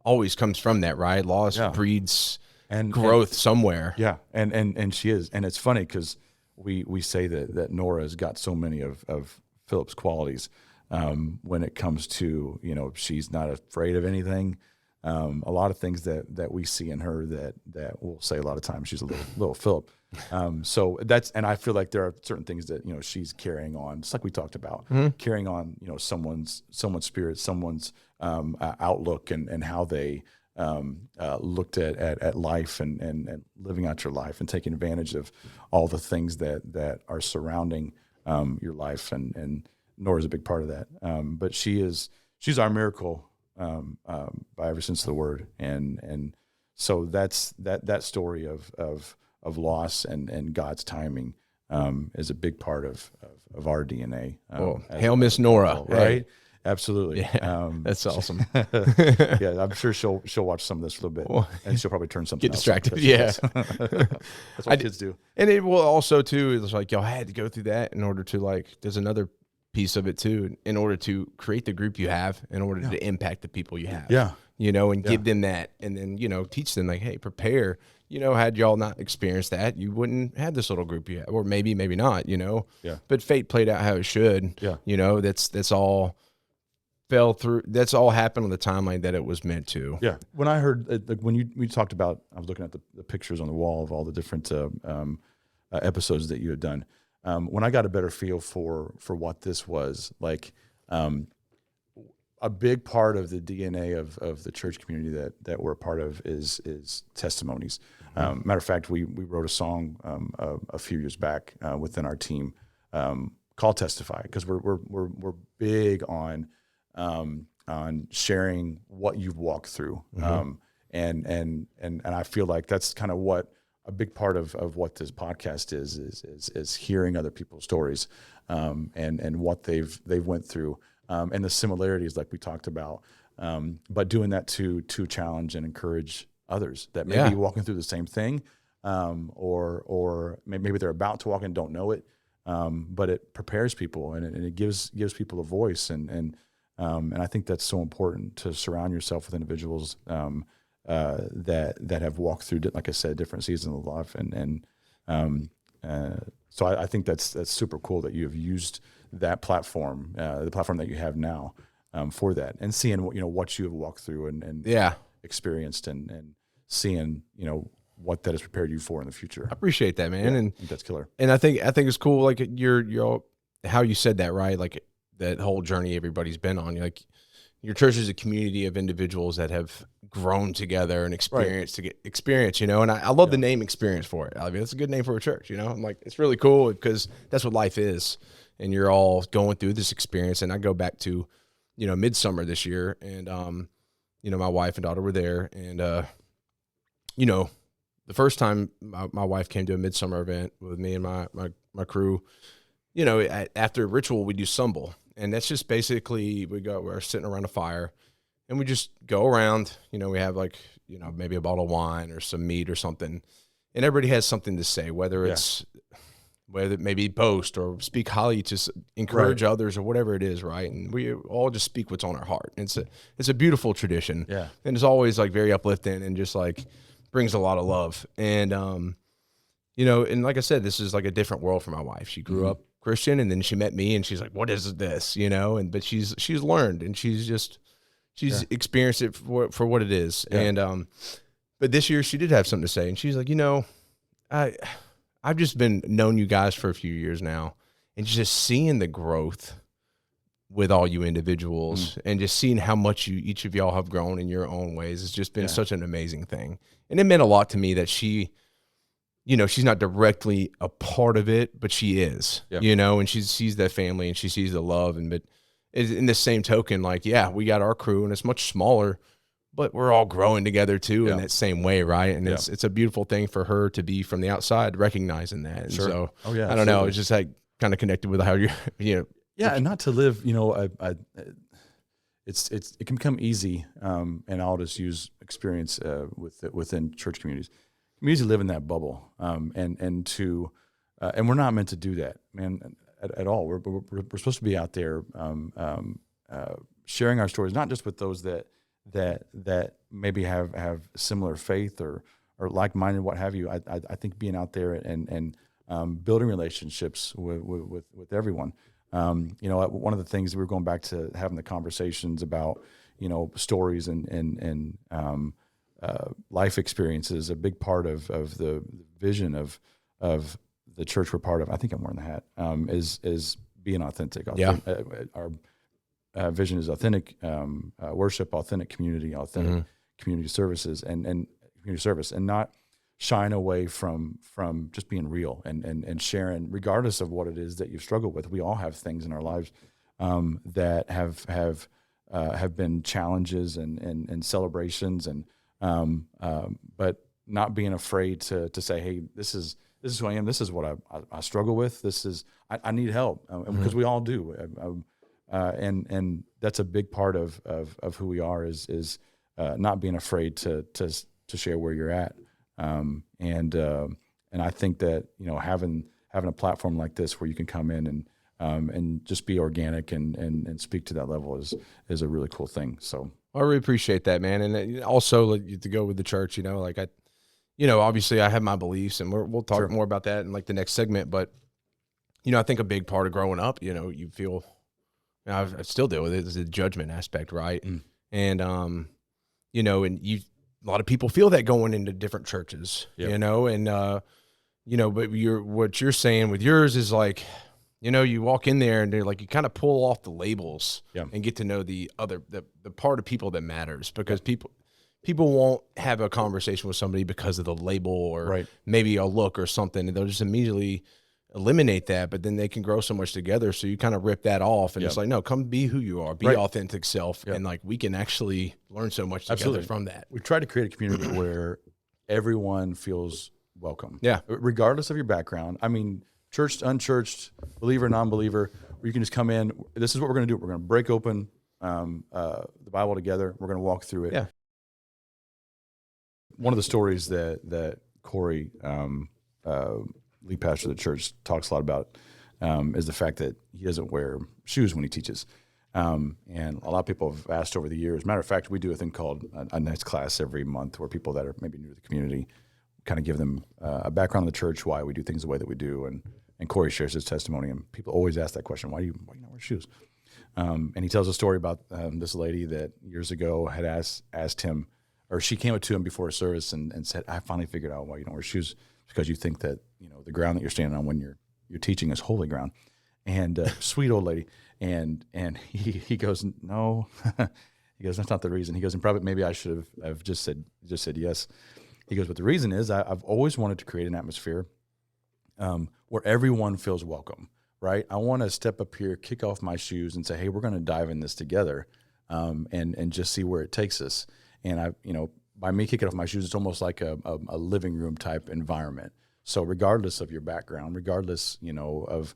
always comes from that, right? Loss breeds and growth somewhere. Yeah, and she is, and it's funny because we say that Nora's got so many of Philip's qualities when it comes to she's not afraid of anything. A lot of things that we see in her that we'll say a lot of times she's a little Philip. So and I feel like there are certain things that she's carrying on, just like we talked about, carrying on someone's spirit, someone's outlook, and how they looked at life and living out your life and taking advantage of all the things that are surrounding your life, and Nora's a big part of that. But she's our miracle. By ever since the word, and so that's that story of loss and God's timing is a big part of our DNA. Hail Miss Nora, right? Hey. Absolutely. Yeah, that's awesome. Yeah, I'm sure she'll watch some of this a little bit, and she'll probably turn something. Get distracted. Yeah, that's what kids do. And it will also too. It's like y'all had to go through that in order to there's another piece of it too, in order to create the group you have, in order to impact the people you have. Yeah. And give them that, and then, teach them hey, prepare. Had y'all not experienced that, you wouldn't have this little group you have, or maybe not, Yeah. But fate played out how it should. Yeah. That's all fell through. That's all happened on the timeline that it was meant to. Yeah. When I heard, when we talked about, I was looking at the pictures on the wall of all the different episodes that you had done. When I got a better feel for what this was like, a big part of the DNA of the church community that we're a part of is testimonies. Matter of fact, we wrote a song a few years back within our team call Testify, because we're big on sharing what you've walked through. And I feel like that's kind of what a big part of what this podcast is hearing other people's stories, and what they've went through, and the similarities like we talked about, but doing that to challenge and encourage others that may be walking through the same thing, or maybe they're about to walk and don't know it, but it prepares people, and it gives people a voice, and I think that's so important, to surround yourself with individuals that have walked through, like I said, different seasons of life, so I think that's super cool that you have used that platform, the platform that you have now, for that, and seeing what you have walked through and experienced, and seeing what that has prepared you for in the future. I appreciate that, man, and I think that's killer. And I think it's cool, like you're how you said that, right? Like that whole journey everybody's been on. Like your church is a community of individuals that have grown together and experienced to get experience, and I love the name Experience for it. I mean, it's a good name for a church, I'm like, it's really cool because that's what life is. And you're all going through this experience. And I go back to, midsummer this year, and, my wife and daughter were there, and, the first time my wife came to a midsummer event with me and my crew, after ritual, we do stumble. And that's just basically, we're sitting around a fire, and we just go around, we have like, maybe a bottle of wine or some meat or something. And everybody has something to say, whether it may be boast or speak highly to encourage others or whatever it is, right? And we all just speak what's on our heart. And it's a beautiful tradition. Yeah. And it's always like very uplifting and just like brings a lot of love. And, and like I said, this is like a different world for my wife. She grew up Christian, and then she met me, and she's like, what is this, but she's learned, and she's experienced it for what it is. Yeah. And, but this year she did have something to say, and she's like, I've just been known you guys for a few years now, and just seeing the growth with all you individuals, and just seeing how much each of y'all have grown in your own ways has just been such an amazing thing. And it meant a lot to me that she, she's not directly a part of it, but she is, and she sees that family, and she sees the love. But in the same token, like, we got our crew, and it's much smaller, but we're all growing together too in that same way, right? And it's a beautiful thing for her to be from the outside recognizing that. And so, I don't know, it's just like kind of connected with how you're, and not to live, it can become easy, and I'll just use experience within church communities. It can be easy to live in that bubble, and we're not meant to do that, man, at all. We're supposed to be out there, sharing our stories, not just with those that maybe have similar faith or like-minded, what have you. I think being out there and building relationships with everyone. One of the things we were going back to having the conversations about, stories and life experiences. A big part of the vision of the church we're part of, I think I'm wearing the hat, is being authentic. Our vision is authentic worship, authentic community, authentic community services, and community service, and not shying away from just being real and sharing, regardless of what it is that you've struggled with. We all have things in our lives that have been challenges and celebrations, and but not being afraid to say, hey, this is who I am. This is what I struggle with. This is I need help, because we all do. And that's a big part of who we are is not being afraid to share where you're at. And I think that, having a platform like this where you can come in and just be organic and speak to that level is a really cool thing. So I really appreciate that, man. And also to go with the church, obviously I have my beliefs, and we'll talk more about that in like the next segment. But, I think a big part of growing up, you feel, I still deal with it, is the judgment aspect, right? And, and a lot of people feel that going into different churches, and, but what you're saying with yours is like, you walk in there and they're like, you kind of pull off the labels and get to know the part of people that matters, because people won't have a conversation with somebody because of the label or maybe a look or something. And they'll just immediately eliminate that, but then they can grow so much together. So you kind of rip that off and it's like, no, come be who you are, be authentic self. And like, we can actually learn so much together from that. We try to create a community where everyone feels welcome. Yeah. Regardless of your background. I mean, churched, unchurched, believer, non-believer, where you can just come in. This is what we're going to do. We're going to break open the Bible together. We're going to walk through it. Yeah. One of the stories that Corey, lead pastor of the church, talks a lot about is the fact that he doesn't wear shoes when he teaches. And a lot of people have asked over the years. Matter of fact, we do a thing called a nice class every month where people that are maybe new to the community kind of give them a background on the church, why we do things the way that we do. And Corey shares his testimony, and people always ask that question, why do you not wear shoes? And he tells a story about this lady that years ago had asked him, or she came up to him before a service and said, I finally figured out why you don't wear shoes, because you think that, the ground that you're standing on when you're teaching is holy ground. And sweet old lady. And he goes, no. He goes, that's not the reason. He goes, and probably maybe I should have just said yes. He goes, but the reason is I've always wanted to create an atmosphere where everyone feels welcome, right? I want to step up here, kick off my shoes, and say, hey, we're going to dive in this together, and just see where it takes us. And by me kicking off my shoes, it's almost like a living room type environment. So regardless of your background, regardless, of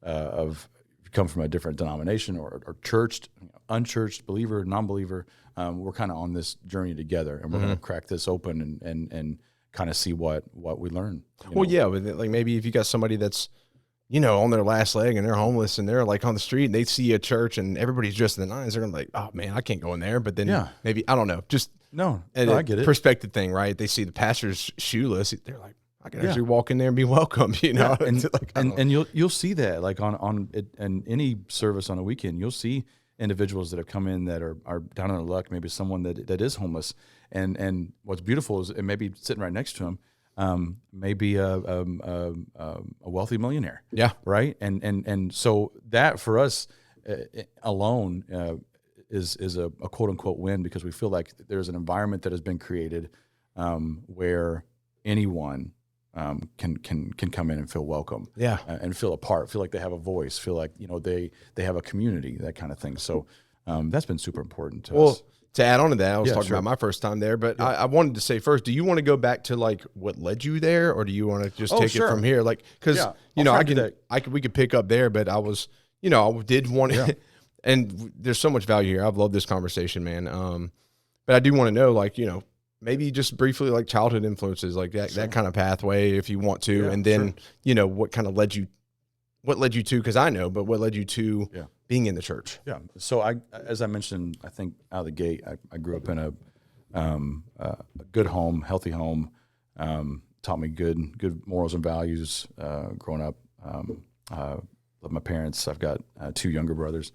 if you come from a different denomination or churched, unchurched, believer, non-believer, we're kind of on this journey together, and we're going to crack this open and kind of see what we learn. Well, yeah, but like maybe if you got somebody that's, on their last leg and they're homeless and they're like on the street and they see a church and everybody's dressed in the nines, they're gonna be like, oh man, I can't go in there. But then maybe, I don't know, just I get it. Perspective thing, right? They see the pastor's shoeless, they're like, I can actually walk in there and be welcome, And you'll see that like on any service on a weekend, you'll see individuals that have come in that are down on their luck, maybe someone that is homeless, and what's beautiful is it may be sitting right next to him, maybe a wealthy millionaire, right, and so that for us alone is a quote unquote win, because we feel like there's an environment that has been created where anyone can come in and feel welcome, and feel a part, feel like they have a voice, feel like they have a community, that kind of thing. So that's been super important to us. To add on to that, I was talking about my first time there, but I wanted to say first, do you want to go back to like what led you there, or do you want to just take it from here? Like, because we could pick up there, but I was, I did want to, and there's so much value here. I've loved this conversation, man. But I do want to know, like, maybe just briefly, like childhood influences, like that kind of pathway, if you want to, and then what kind of led you to? Because I know, but what led you to being in the church? Yeah. So as I mentioned, I think out of the gate, I grew up in a good home, healthy home. Taught me good morals and values growing up. Love my parents. I've got 2 younger brothers,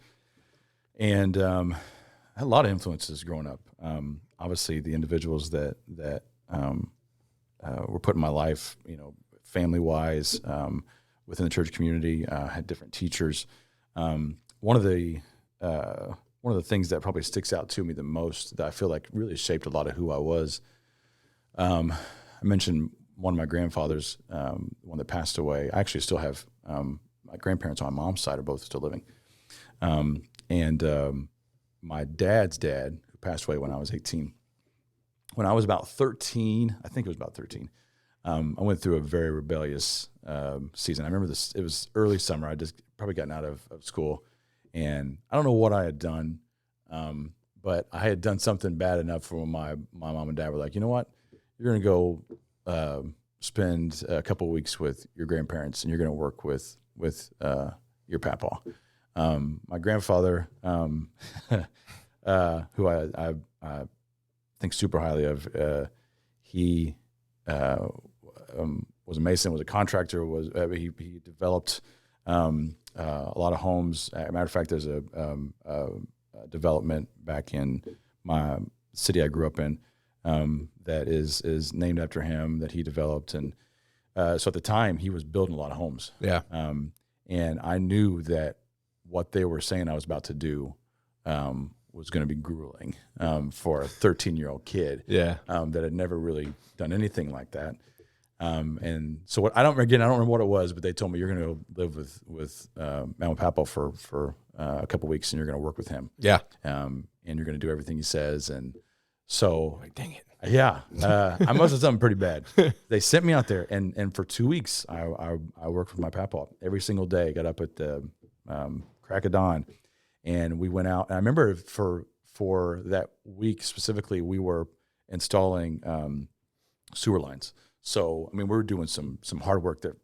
and I had a lot of influences growing up. Obviously, the individuals that were put in my life, family-wise, within the church community, had different teachers. One of the things that probably sticks out to me the most, that I feel like really shaped a lot of who I was. I mentioned one of my grandfathers, one that passed away. I actually still have my grandparents on my mom's side are both still living, and my dad's dad, who passed away when I was 18. When I was about 13, I think it was about 13, I went through a very rebellious season. I remember this, it was early summer. I just probably gotten out of school, and I don't know what I had done, but I had done something bad enough for when my mom and dad were like, you know what, you're going to go spend a couple of weeks with your grandparents, and you're going to work with your papa. My grandfather, who I think super highly of, he was a mason, was a contractor, he developed a lot of homes. As a matter of fact, there's a development back in my city I grew up in that is named after him, that he developed. And so at the time, he was building a lot of homes. Yeah. And I knew that what they were saying I was about to do was going to be grueling for a 13-year-old kid that had never really done anything like that. And so I don't remember what it was, but they told me you're going to go live with Mama Papo for a couple weeks, and you're going to work with him. Yeah. And you're going to do everything he says. And so, Like, dang it. yeah, I must have done something pretty bad. They sent me out there, and for 2 weeks, I worked with my Papo every single day. Got up at the crack of dawn, and we went out. And I remember for that week specifically, we were installing sewer lines. So I mean, we were doing some hard work that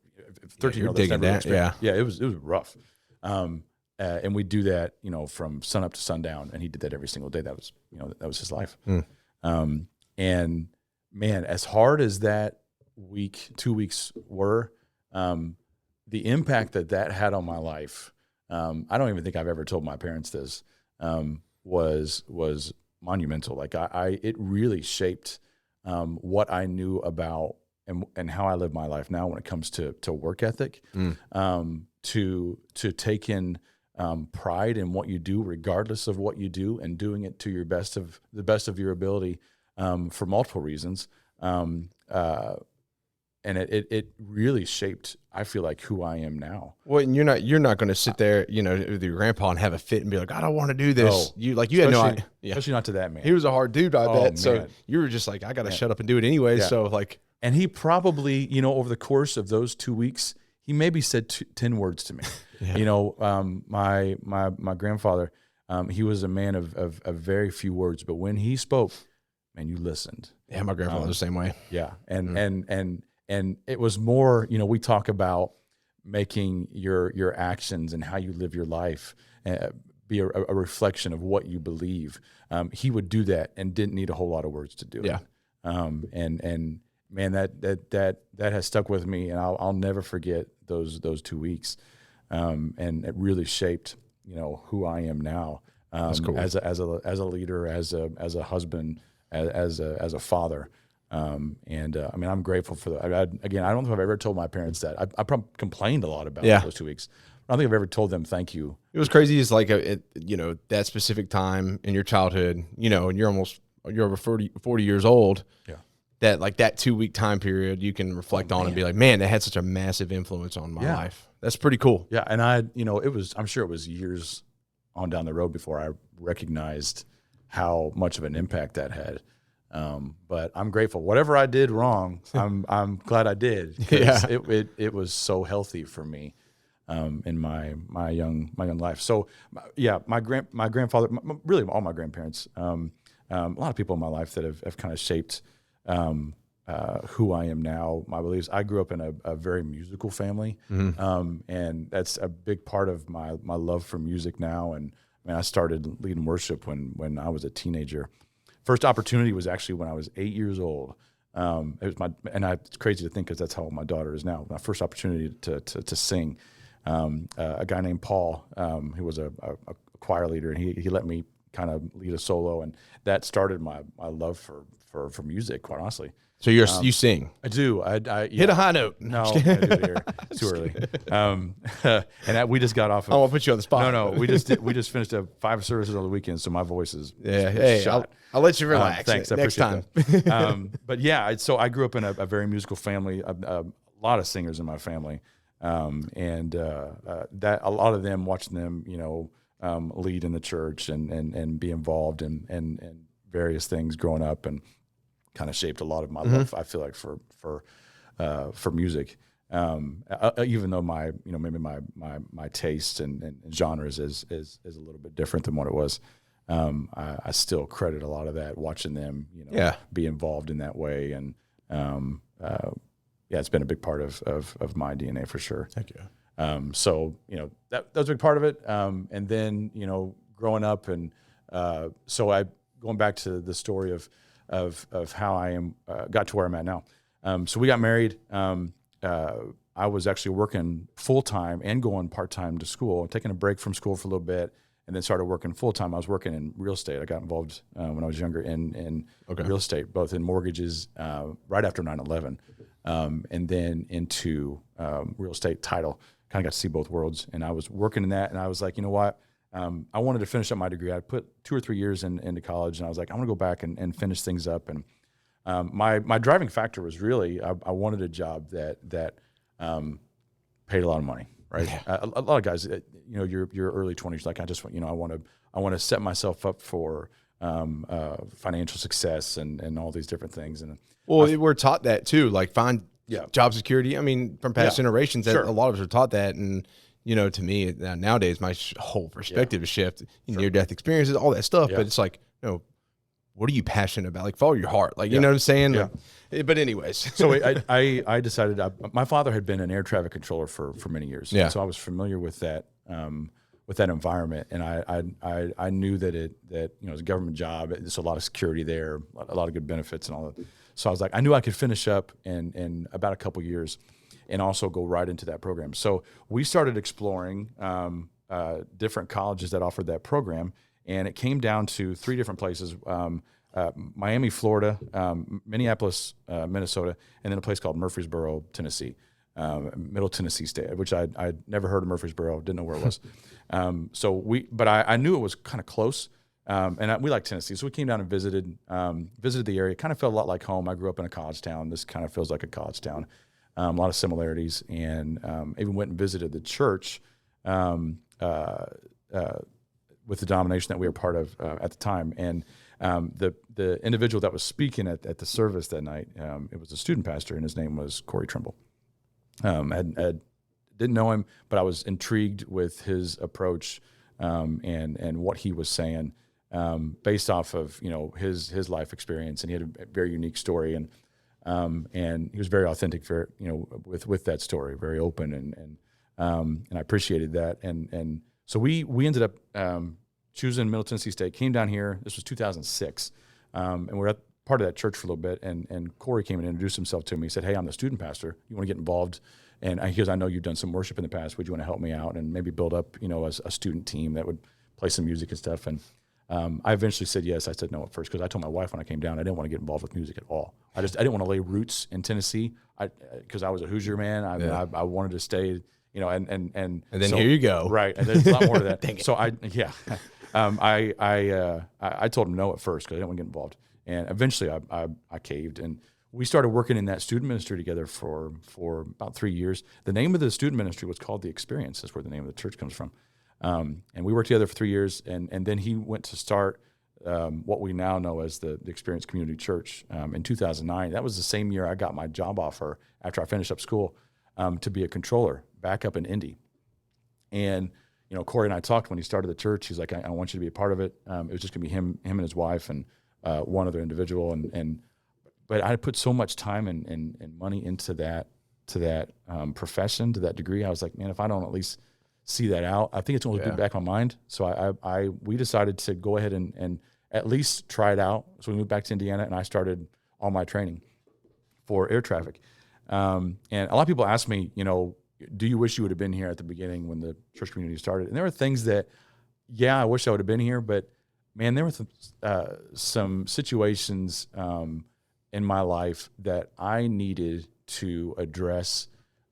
13-year-old digging that, yeah, it was rough. And we do that, from sun up to sundown, and he did that every single day. That was his life. And man, as hard as that 2 weeks were, the impact that had on my life, I don't even think I've ever told my parents this, was monumental. Like it really shaped what I knew about and how I live my life now when it comes to work ethic, to take in pride in what you do, regardless of what you do, and doing it to the best of your ability, for multiple reasons. And it really shaped, I feel like, who I am now. Well, and you're not going to sit there, with your grandpa and have a fit and be like, I don't want to do this. No. You had no idea. Yeah. Especially not to that man. He was a hard dude, I bet. Man. So you were just like, I got to shut up and do it anyway. Yeah. So like, and he probably, over the course of those 2 weeks, he maybe said 10 words to me. Yeah. My grandfather, he was a man of very few words, but when he spoke, man, you listened. Yeah, my grandfather was the same way. Yeah, and it was more, we talk about making your actions and how you live your life be a reflection of what you believe. He would do that and didn't need a whole lot of words to do it. Yeah. And man, that has stuck with me, and I'll never forget those 2 weeks. And it really shaped, who I am now, That's cool. as a leader, as a husband, as a father. I mean, I'm grateful for that. Again, I don't know if I've ever told my parents that. I probably complained a lot about those 2 weeks. I don't think I've ever told them thank you. It was crazy. It's like, that specific time in your childhood, and you're over 40 years old. Yeah. That like that 2 week time period you can reflect on and be like, man, that had such a massive influence on my life. That's pretty cool. Yeah. And I'm sure it was years on down the road before I recognized how much of an impact that had. But I'm grateful. Whatever I did wrong, I'm glad I did. Yeah. It was so healthy for me, in my young life. So yeah, my grandfather, really all my grandparents, a lot of people in my life that have kind of shaped, who I am now, my beliefs. I grew up in a very musical family. And that's a big part of my love for music now. And I started leading worship when I was a teenager. First opportunity was actually when I was 8 years old. It's crazy to think because that's how old my daughter is now. My first opportunity to sing, a guy named Paul, who was a choir leader, and he let me kind of lead a solo, and that started my love for music, quite honestly. So you sing? I do. Hit a high note. No, I do it here. It's too early. And we just got off. I won't put you on the spot. No. We just finished 5 services on the weekend, so my voice is Hey, shot. I'll let you relax. Thanks. I next time. That. But yeah, so I grew up in a very musical family. A lot of singers in my family, and that a lot of them, watching them, lead in the church and be involved in various things growing up, and kind of shaped a lot of my love, I feel like, for music. Even though maybe my taste and genres is a little bit different than what it was. I still credit a lot of that watching them, be involved in that way. And, it's been a big part of my DNA for sure. Thank you. So, that was a big part of it. And then, growing up and, going back to the story of how I got to where I'm at now. So we got married. I was actually working full-time and going part-time to school, taking a break from school for a little bit, and then started working full-time. I was working in real estate. I got involved when I was younger in real estate, both in mortgages right after 9/11, and then into real estate title. Kind of got to see both worlds. And I was working in that, and I was like, you know what? I wanted to finish up my degree. I put 2 or 3 years into college, and I was like, I want to go back and finish things up. And My driving factor was really I wanted a job that paid a lot of money. Right, a lot of guys, your early 20s, like I just want, I want to set myself up for financial success and all these different things. And we're taught that too, like find Yeah. job security. I mean, from past generations, that Sure. a lot of us are taught that. And, to me nowadays, my whole perspective has shifted. Near-death experiences, all that stuff. Yeah. But it's like, what are you passionate about? Like, follow your heart. Like, you know what I'm saying? Yeah. Like, but anyways. So I decided, my father had been an air traffic controller for many years. Yeah. So I was familiar with that environment. And I knew that it's a government job. There's a lot of security there, a lot of good benefits and all that. So I was like, I knew I could finish up in about a couple years and also go right into that program. So we started exploring different colleges that offered that program. And it came down to 3 different places, Miami, Florida, Minneapolis, Minnesota, and then a place called Murfreesboro, Tennessee, Middle Tennessee State, which I'd never heard of Murfreesboro, didn't know where it was. But I knew it was kind of close, and we like Tennessee. So we came down and visited the area. It kind of felt a lot like home. I grew up in a college town. This kind of feels like a college town. A lot of similarities, and even went and visited the church with the denomination that we were part of at the time. And the individual that was speaking at the service that night, it was a student pastor, and his name was Corey Trimble. Didn't know him, but I was intrigued with his approach and what he was saying based off of his life experience, and he had a very unique story, and he was very authentic for with that story, very open, and I appreciated that, and so we ended up choosing Middle Tennessee State. Came down here. This was 2006, and we're at part of that church for a little bit. And Corey came and introduced himself to me. He said, "Hey, I'm the student pastor. You want to get involved?" And he goes, "I know you've done some worship in the past. Would you want to help me out and maybe build up, a student team that would play some music and stuff?" And I eventually said yes. I said no at first because I told my wife when I came down I didn't want to get involved with music at all. I didn't want to lay roots in Tennessee. Because I was a Hoosier man. I wanted to stay. And then so, here you go. Right, and there's a lot more to that. Dang it. So I told him no at first because I didn't want to get involved, and eventually I caved, and we started working in that student ministry together for about 3 years. The name of the student ministry was called The Experience. That's where the name of the church comes from, and we worked together for 3 years, and then he went to start what we now know as the Experience Community Church in 2009. That was the same year I got my job offer after I finished up school to be a controller back up in Indy. And Corey and I talked when he started the church. He's like, I want you to be a part of it. It was just gonna be him and his wife and one other individual. But I put so much time and money into that profession, to that degree. I was like, man, if I don't at least see that out, I think it's going to be back in my mind. So we decided to go ahead and at least try it out. So we moved back to Indiana, and I started all my training for air traffic. And a lot of people ask me, do you wish you would have been here at the beginning when the church community started? And there were things that, I wish I would have been here, but man, there were some situations in my life that I needed to address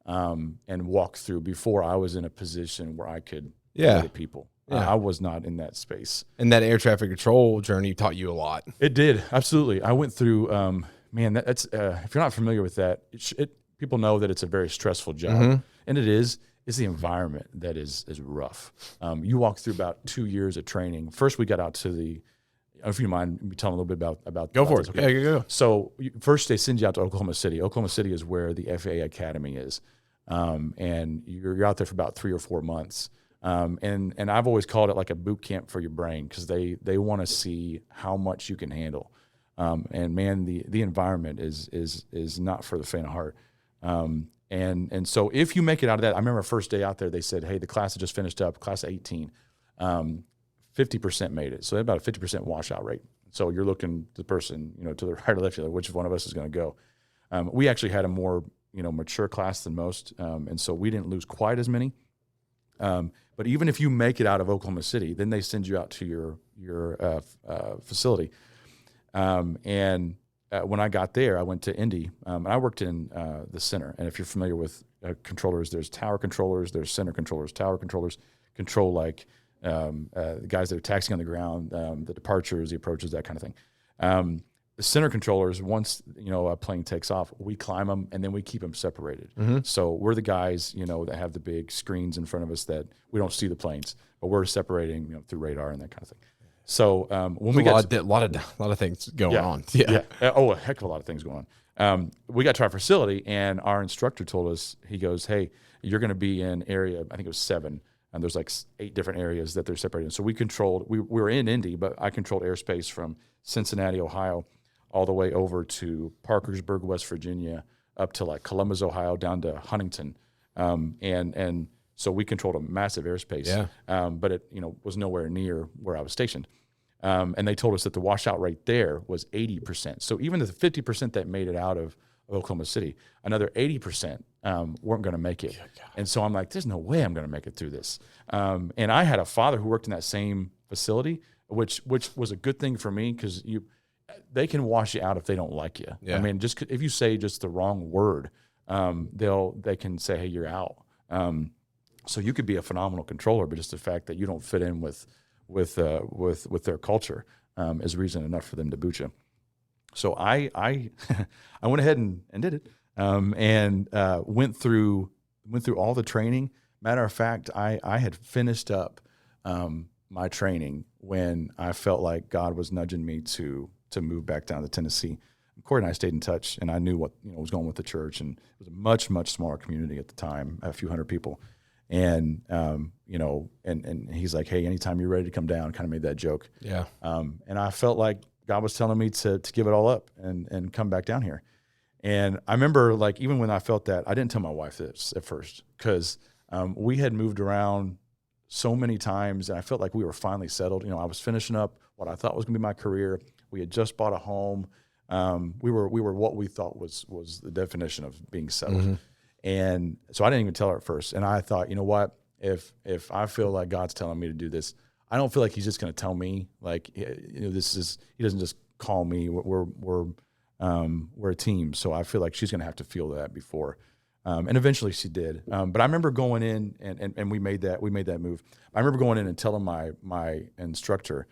and walk through before I was in a position where I could lead people. I was not in that space. And that air traffic control journey taught you a lot. It did, absolutely. I went through, that's if you're not familiar with that, people know that it's a very stressful job, and it is. It's the environment that is rough. You walk through about 2 years of training. First, we got out to if you mind me telling a little bit about Go for it. Okay. Yeah, go. So first, they send you out to Oklahoma City. Oklahoma City is where the FAA Academy is, and you're out there for about 3 or 4 months. And I've always called it like a boot camp for your brain because they want to see how much you can handle. And man, the environment is not for the faint of heart. And so if you make it out of that, I remember first day out there, they said, hey, the class had just finished up, class of 18, 50% made it. So they had about a 50% washout rate. So you're looking the person, to the right or left, which one of us is going to go. We actually had a more, mature class than most. And so we didn't lose quite as many. But even if you make it out of Oklahoma City, then they send you out to your facility. When I got there, I went to Indy, and I worked in the center. And if you're familiar with controllers, there's tower controllers, there's center controllers. Tower controllers control the guys that are taxiing on the ground, the departures, the approaches, that kind of thing. the center controllers, once, a plane takes off, we climb them and then we keep them separated. So we're the guys, that have the big screens in front of us that we don't see the planes, but we're separating, through radar and that kind of thing. So when we got a lot of things going on. Oh, a heck of a lot of things going on. We got to our facility and our instructor told us, he goes, hey, you're going to be in area, I think it was 7, and there's like 8 different areas that they're separated. So we were in Indy, but I controlled airspace from Cincinnati, Ohio, all the way over to Parkersburg, West Virginia, up to like Columbus, Ohio, down to Huntington. And so we controlled a massive airspace, but it, was nowhere near where I was stationed. And they told us that the washout rate there was 80%. So even the 50% that made it out of Oklahoma City, another 80% weren't going to make it. And so I'm like, there's no way I'm going to make it through this. And I had a father who worked in that same facility, which was a good thing for me, because they can wash you out if they don't like you. I mean, just if you say just the wrong word, they can say, hey, you're out. So you could be a phenomenal controller, but just the fact that you don't fit in with their culture is reason enough for them to boot you. So I I went ahead and did it, and went through all the training. Matter of fact, I had finished up my training when I felt like God was nudging me to move back down to Tennessee. Corey and I stayed in touch, and I knew what was going with the church, and it was a much, much smaller community at the time, a few hundred people. And and he's like, hey, anytime you're ready to come down, kind of made that joke. And I felt like God was telling me to give it all up and come back down here. And I remember, like, even when I felt that, I didn't tell my wife this at first, because we had moved around so many times, and I felt like we were finally settled. I was finishing up what I thought was going to be my career. We had just bought a home. We were what we thought was the definition of being settled. And so I didn't even tell her at first. And I thought, you know what, if I feel like God's telling me to do this, I don't feel like he's just going to tell me, like, he doesn't just call me. We're a team. So I feel like she's going to have to feel that before. And eventually she did. But I remember going in and we made that move. I remember going in and telling my instructor,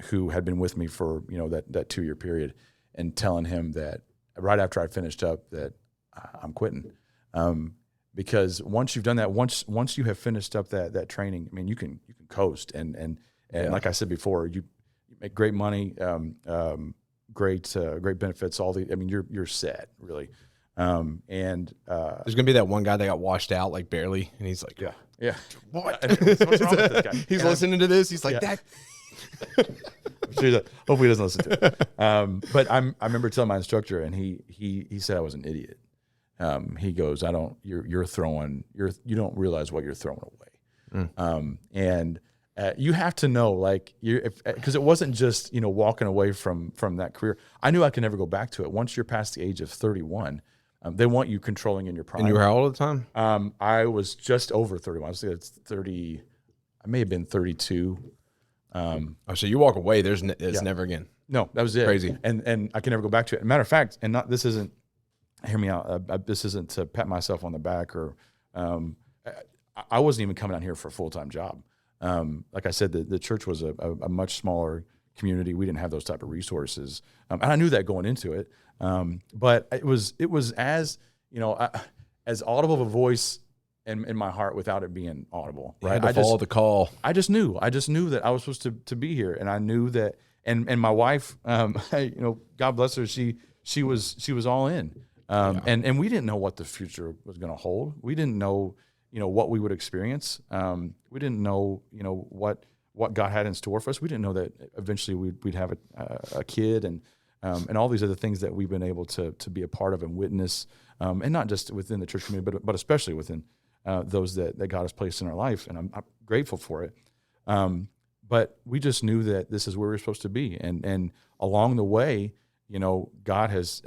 who had been with me for, that 2-year period, and telling him that right after I finished up that I'm quitting. Because once you've done that, once you have finished up that training, I mean, you can coast and like I said before, you make great money, great benefits, you're set, really. There's gonna be that one guy that got washed out, like, barely, and he's like, yeah. What? What's wrong with this guy? He's listening to this. He's like, that. I'm sure hopefully he doesn't listen to it. But I remember telling my instructor, and he said I was an idiot. He goes, you don't realize what you're throwing away. And you have to know, like, because it wasn't just, walking away from that career. I knew I could never go back to it. Once you're past the age of 31, they want you controlling in your prime. And you were how old at the time? I was just over 31. I was 30. I may have been 32. So you walk away, there's never again. No, that was it. Crazy. And I can never go back to it. Matter of fact, this isn't, hear me out, this isn't to pat myself on the back, or I wasn't even coming out here for a full-time job. Like I said, the church was a much smaller community. We didn't have those type of resources. And I knew that going into it. But it was as, as audible of a voice in my heart without it being audible, right? I follow the call. I just knew that I was supposed to be here, and I knew that. And my wife, God bless her, she was all in. And we didn't know what the future was going to hold. We didn't know, what we would experience. We didn't know, what God had in store for us. We didn't know that eventually we'd have a kid and all these other things that we've been able to be a part of and witness, and not just within the church community, but especially within those that God has placed in our life. And I'm grateful for it. But we just knew that this is where we're supposed to be. And along the way, God has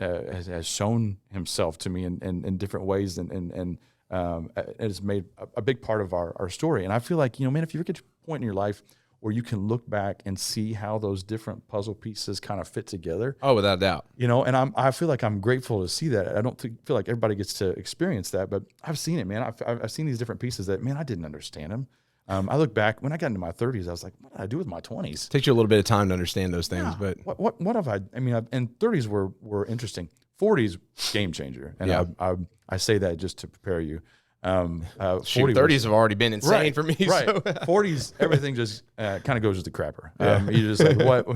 shown himself to me in different ways and has made a big part of our story. And I feel like, man, if you ever get to a point in your life where you can look back and see how those different puzzle pieces kind of fit together. Oh, without a doubt. And I feel like I'm grateful to see that. I don't feel like everybody gets to experience that, but I've seen it, man. I've seen these different pieces that, man, I didn't understand them. I look back when I got into my 30s, I was like, what did I do with my 20s? Takes you a little bit of time to understand those things, but What have I mean, and 30s were interesting. 40s game changer, and Yeah. I say that just to prepare you. 30s have already been insane for me. Right. So. 40s, everything just kind of goes with the crapper. You just like, what,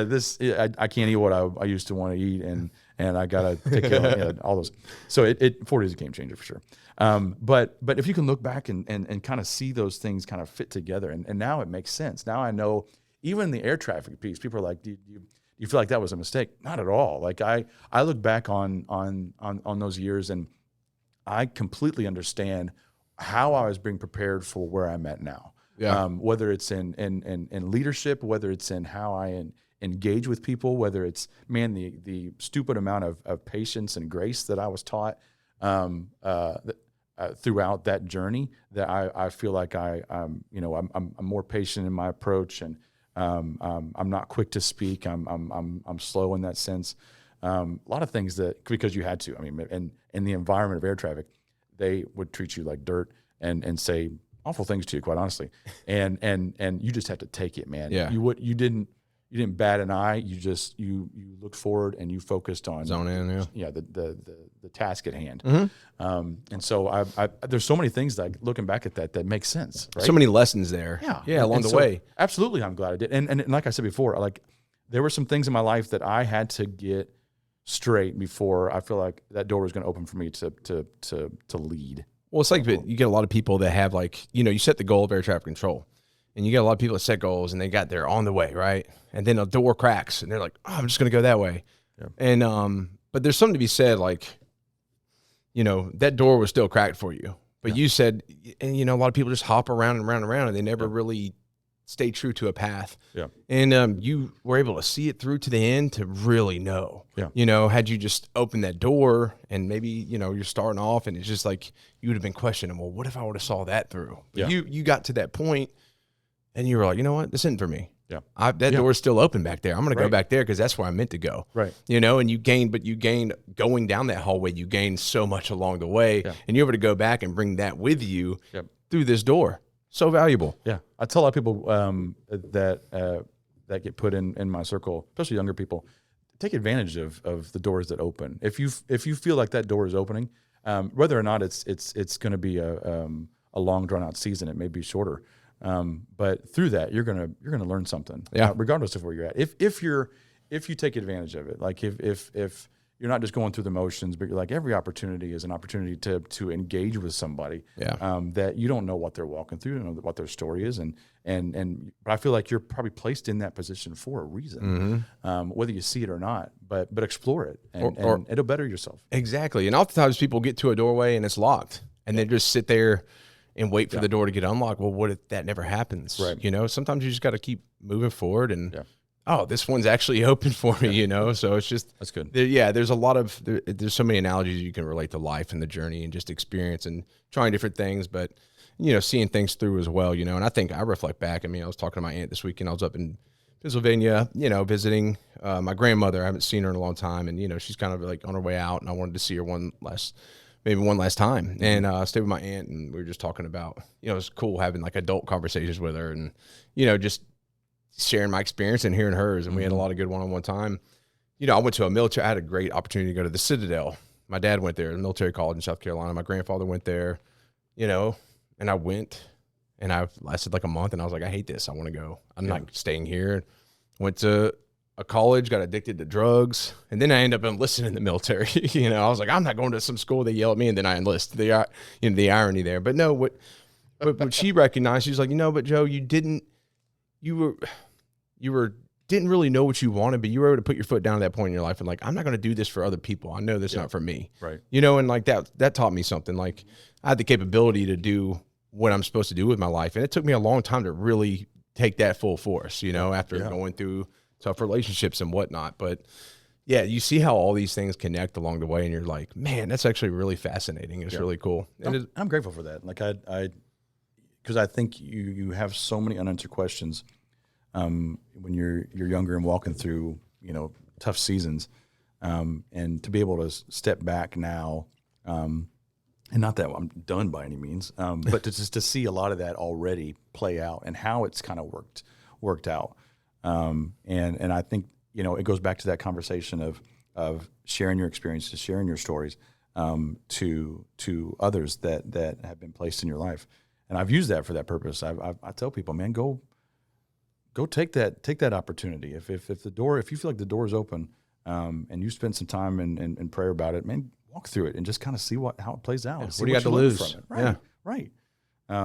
this, I can't eat what I used to want to eat, and I got to take care of all those. So 40 is a game changer for sure. But if you can look back and kind of see those things kind of fit together, and now it makes sense. Now I know even the air traffic piece, people are like, do you feel like that was a mistake? Not at all. Like I look back on those years, and I completely understand how I was being prepared for where I'm at now. Yeah. Whether it's in leadership, whether it's in how I engage with people, whether it's the stupid amount of patience and grace that I was taught throughout that journey, that I feel like I'm more patient in my approach, and I'm not quick to speak. I'm slow in that sense. A lot of things that, because you had to. I mean, in the environment of air traffic, they would treat you like dirt and say awful things to you, quite honestly. And you just have to take it, man. Yeah. You didn't bat an eye. You looked forward and you focused on Zone in, the task at hand. Mm-hmm. And so I there's so many things that, looking back at that make sense. Right? So many lessons there. Yeah, along the way. Absolutely, I'm glad I did. And like I said before, like there were some things in my life that I had to get straight before I feel like that door was going to open for me to lead. Well, it's like you get a lot of people that have you set the goal of air traffic control, and you get a lot of people that set goals and they got there on the way, right? And then a door cracks and they're like, oh, I'm just going to go that way. Yeah. And, but there's something to be said, that door was still cracked for you, but you said, and a lot of people just hop around and around and around, and they never really stay true to a path. Yeah. And you were able to see it through to the end to really know. Yeah. Had you just opened that door and maybe, you're starting off and it's just like you would have been questioning, well, what if I would have saw that through? But you got to that point and you were like, you know what? This isn't for me. Yeah. That door is still open back there. I'm going to go back there because that's where I'm meant to go. Right. And you gained going down that hallway, you gained so much along the way, and you're able to go back and bring that with you through this door. So valuable. Yeah. I tell a lot of people that get put in my circle, especially younger people, take advantage of the doors that open. If you feel like that door is opening, whether or not it's going to be a long drawn out season, it may be shorter. But through that, you're gonna learn something. Yeah. Regardless of where you're at. If you take advantage of it, like if you're not just going through the motions, but you're like, every opportunity is an opportunity to engage with somebody that you don't know what they're walking through, you don't know what their story is, but I feel like you're probably placed in that position for a reason, whether you see it or not. But explore it, and it'll better yourself. Exactly. And oftentimes people get to a doorway and it's locked, and they just sit there and wait for the door to get unlocked. Well, what if that never happens? Right. Sometimes you just got to keep moving forward and. Oh, this one's actually open for me, So it's just that's good. There's a lot of there's so many analogies you can relate to life and the journey and just experience and trying different things, but seeing things through as well, And I think I reflect back. I mean, I was talking to my aunt this weekend. I was up in Pennsylvania, visiting my grandmother. I haven't seen her in a long time, and she's kind of like on her way out, and I wanted to see her one last time. And I stayed with my aunt, and we were just talking about it was cool having like adult conversations with her, and just sharing my experience and hearing hers. And we had a lot of good one-on-one time. I went to I had a great opportunity to go to the Citadel. My dad went there, a military college in South Carolina. My grandfather went there, and I went, and I lasted like a month, and I was like, I hate this. I want to go. I'm not staying here. Went to a college, got addicted to drugs, and then I ended up enlisting in the military. I was like, I'm not going to some school. They yell at me, and then I enlist. The irony there. But no, what she recognized, she's like, but Joe, didn't really know what you wanted, but you were able to put your foot down at that point in your life and like, I'm not going to do this for other people. I know this is not for me. Right. And like that taught me something. Like I had the capability to do what I'm supposed to do with my life. And it took me a long time to really take that full force, after going through tough relationships and whatnot. But yeah, you see how all these things connect along the way, and you're like, man, that's actually really fascinating. It's really cool. And I'm grateful for that. Like because I think you have so many unanswered questions when you're younger and walking through tough seasons, and to be able to step back now and not that I'm done by any means, but to see a lot of that already play out and how it's kind of worked out. And I think, it goes back to that conversation of sharing your experiences, sharing your stories, to others that have been placed in your life. And I've used that for that purpose. I tell people, man, go take that opportunity. If you feel like the door is open, and you spend some time in prayer about it, man, walk through it and just kind of see how it plays out. What do you got to lose? From it. Right. Yeah. Right.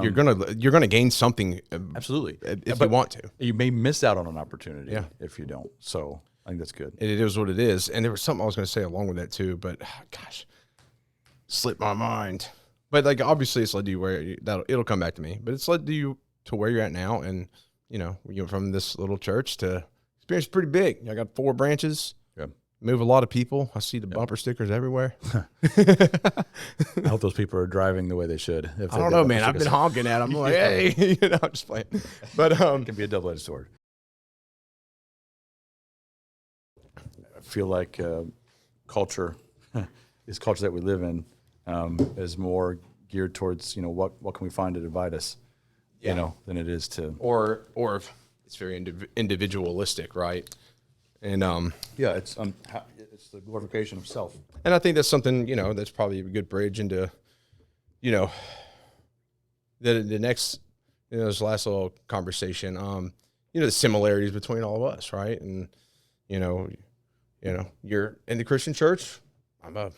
You're gonna gain something. Absolutely. If you want to. You may miss out on an opportunity Yeah. if you don't. So I think that's good. It is what it is. And there was something I was going to say along with that too, but gosh, slipped my mind. But like, obviously it's led to you it'll come back to me, but it's led to you to where you're at now. And you went from this little church to experience pretty big. I got 4 branches. Yeah. Move a lot of people. I see the bumper stickers everywhere. I hope those people are driving the way they should. I don't know, man. I've been honking at them. I'm like, hey, I'm just playing. But it can be a double-edged sword. I feel like culture, this culture that we live in, is more geared towards what can we find to divide us, than it is to or it's very individualistic, right? And it's the glorification of self. And I think that's something that's probably a good bridge into the next this last little conversation. The similarities between all of us, right? And you're in the Christian church. I'm a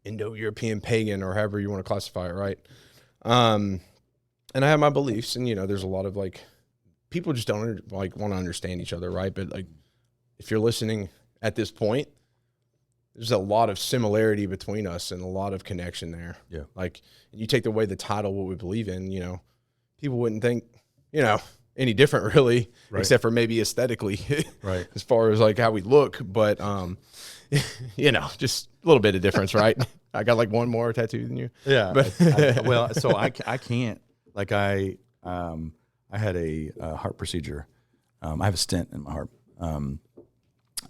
Indo-European pagan, or however you want to classify it, right? And I have my beliefs, and there's a lot of like people just don't want to understand each other, right? But like, if you're listening at this point, there's a lot of similarity between us and a lot of connection there. Yeah. Like, you take away the title, what we believe in, people wouldn't think, any different really, right. Except for maybe aesthetically, right? As far as like how we look, but just a little bit of difference, right? I got like one more tattoo than you. Yeah. But so I can't, like I had a heart procedure. I have a stent in my heart.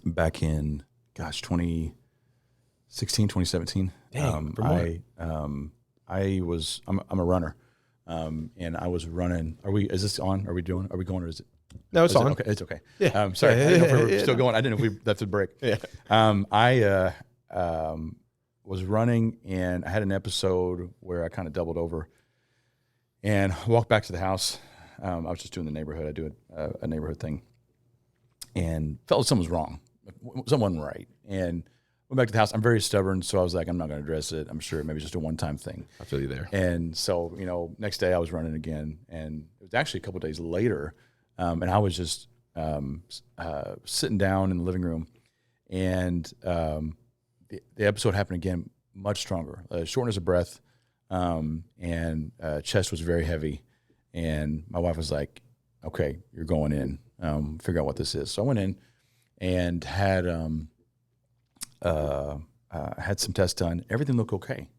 Back in 2016, 2017. Dang, I'm a runner. And I was running. Is this on? Are we going, or is it? No, it's on. Okay. It's okay. Yeah. Sorry. I didn't know if we were still going. I didn't know if we left the break. Yeah. I was running, and I had an episode where I kind of doubled over and walked back to the house. I was just doing the neighborhood. I do a neighborhood thing, and felt something was wrong. Something wasn't right. And went back to the house. I'm very stubborn, so I was like, I'm not going to address it. I'm sure maybe it's just a one-time thing. I feel you there. And so, next day I was running again, and it was actually a couple of days later, and I was just sitting down in the living room, and the episode happened again, much stronger, shortness of breath, and chest was very heavy, and my wife was like, "Okay, you're going in, figure out what this is." So I went in and had some tests done. Everything looked okay.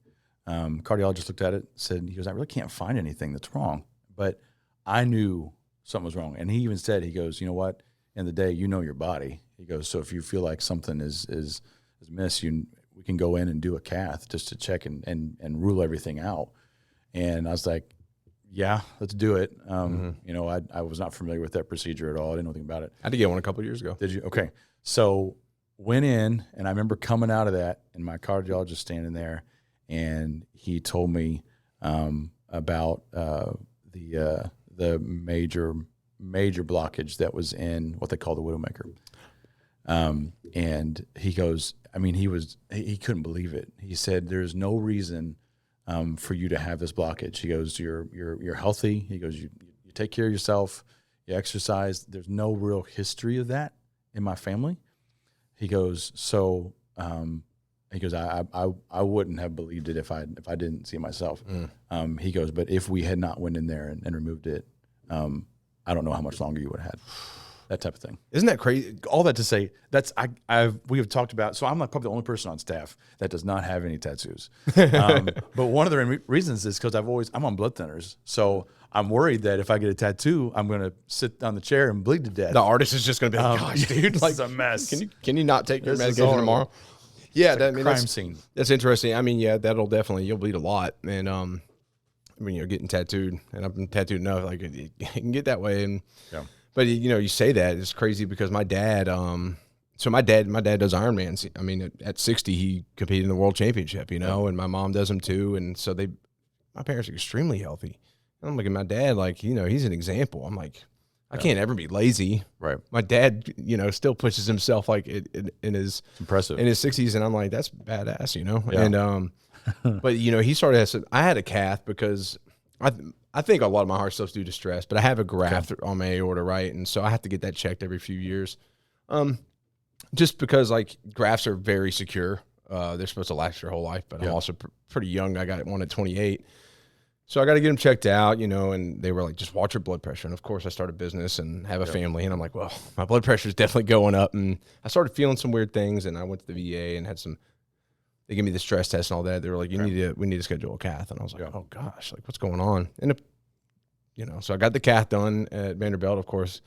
Cardiologist looked at it, said, he goes, "I really can't find anything that's wrong." But I knew something was wrong. And he even said, he goes, "You know what? In the day, you know your body." He goes, "So if you feel like something is amiss, we can go in and do a cath just to check and rule everything out." And I was like, "Yeah, let's do it." I was not familiar with that procedure at all. I didn't know anything about it. I had to get one a couple of years ago. Did you? Okay. So went in, and I remember coming out of that, and my cardiologist standing there, and he told me about the major blockage that was in what they call the widowmaker. And he goes, he couldn't believe it. He said, "There's no reason for you to have this blockage." He goes, "You're healthy." He goes, you take care of yourself, you exercise. There's no real history of that in my family." He goes, "So, he goes, I wouldn't have believed it if I didn't see it myself." He goes, "But if we had not went in there and removed it, I don't know how much longer you would have had." That type of thing. Isn't that crazy? All that to say, we have talked about. So I'm like probably the only person on staff that does not have any tattoos. But one of the reasons is because I'm on blood thinners, so I'm worried that if I get a tattoo, I'm going to sit on the chair and bleed to death. The artist is just going to be like, "Gosh, dude, this like is a mess. Can you not take your This is medication horrible." tomorrow?" Yeah, It's like a crime that's scene. That's interesting. I mean, yeah, you'll bleed a lot, and when you're getting tattooed, and I've been tattooed enough, like it can get that way. And but you say that it's crazy because my dad, so my dad does Ironmans. I mean, at 60, he competed in the world championship, and my mom does them too. And so my parents are extremely healthy. And I'm looking at my dad, like, he's an example. I'm like, I can't ever be lazy. Right. My dad, still pushes himself like in his Impressive. in his 60s, and I'm like, that's badass, Yeah. And but he started. I had a cath because I think a lot of my heart stuff's due to stress, but I have a graft on my aorta, right, and so I have to get that checked every few years. Just because like grafts are very secure, they're supposed to last your whole life, but I'm also pretty young. I got one at 28. So I got to get them checked out, and they were like, just watch your blood pressure. And of course I started a business and have a family, and I'm like, well, my blood pressure is definitely going up. And I started feeling some weird things, and I went to the VA and had they gave me the stress test and all that. They were like, we need to schedule a cath. And I was like, oh gosh, like what's going on? And so I got the cath done at Vanderbilt. Of course,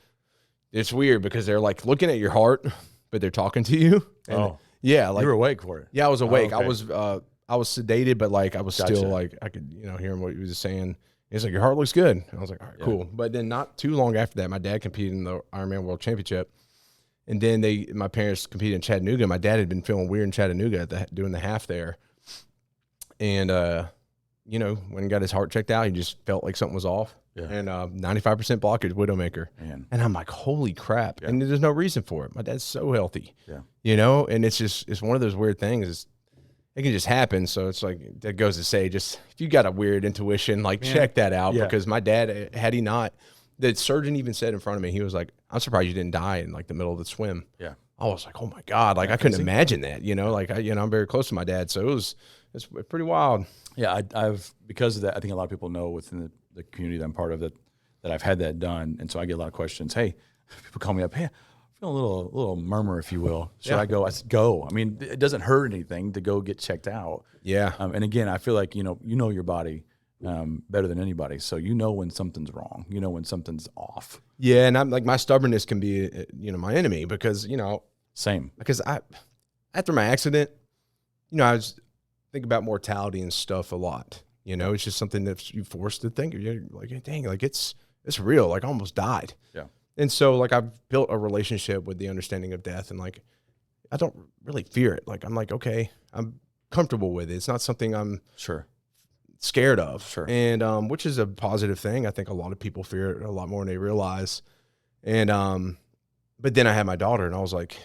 it's weird because they're like looking at your heart, but they're talking to you. And yeah. Like you were awake for it. Yeah, I was awake. Oh, okay. I was sedated, but like I was still like I could hear him what he was saying. He's like, your heart looks good. And I was like, all right, cool. But then not too long after that, my dad competed in the Ironman World Championship, and then my parents competed in Chattanooga. My dad had been feeling weird in Chattanooga doing the half there, and when he got his heart checked out, he just felt like something was off. Yeah. And 95% blockage, Widowmaker. Man. And I'm like, holy crap! And there's no reason for it. My dad's so healthy. Yeah. And it's one of those weird things. It can just happen. So it's like, that goes to say, just if you got a weird intuition, like check that out. Because my dad, had he not, the surgeon even said in front of me, he was like, I'm surprised you didn't die in like the middle of the swim. Yeah. I was like, oh my God. Like I couldn't imagine that, like I'm very close to my dad. So it's pretty wild. Yeah. I've, because of that, I think a lot of people know within the community that I'm part of that I've had that done. And so I get a lot of questions. Hey, people call me up. Hey, a little murmur, if you will. Should I go? I said, go. I mean, it doesn't hurt anything to go get checked out. Yeah. And again, I feel like, you know your body better than anybody. So when something's wrong, when something's off. Yeah. And I'm like, my stubbornness can be, my enemy because, Same. Because after my accident, I was thinking about mortality and stuff a lot. It's just something that you forced to think. You're like, dang, like it's real. Like I almost died. Yeah. And so, like, I've built a relationship with the understanding of death, and like, I don't really fear it. Like, I'm like, okay, I'm comfortable with it. It's not something I'm scared of. Sure. And which is a positive thing. I think a lot of people fear it a lot more than they realize. And but then I had my daughter, and I was like,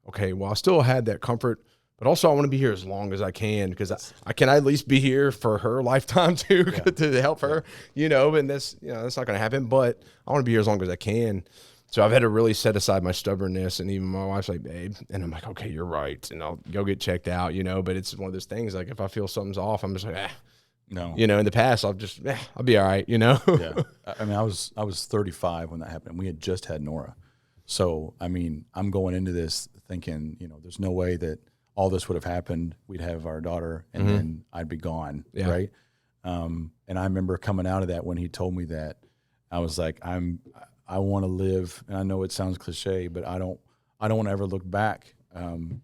okay, well, I still had that comfort, but also I want to be here as long as I can because I can at least be here for her lifetime too to help her. And that's not going to happen. But I want to be here as long as I can. So I've had to really set aside my stubbornness, and even my wife's like, babe, and I'm like, okay, you're right, and I'll go get checked out, but it's one of those things, like, if I feel something's off, I'm just like, no, in the past, I'll be all right, Yeah. I mean, I was 35 when that happened. We had just had Nora. So, I mean, I'm going into this thinking, there's no way that all this would have happened. We'd have our daughter, and then I'd be gone, right? And I remember coming out of that when he told me that, I was like, I want to live, and I know it sounds cliche, but I don't want to ever look back,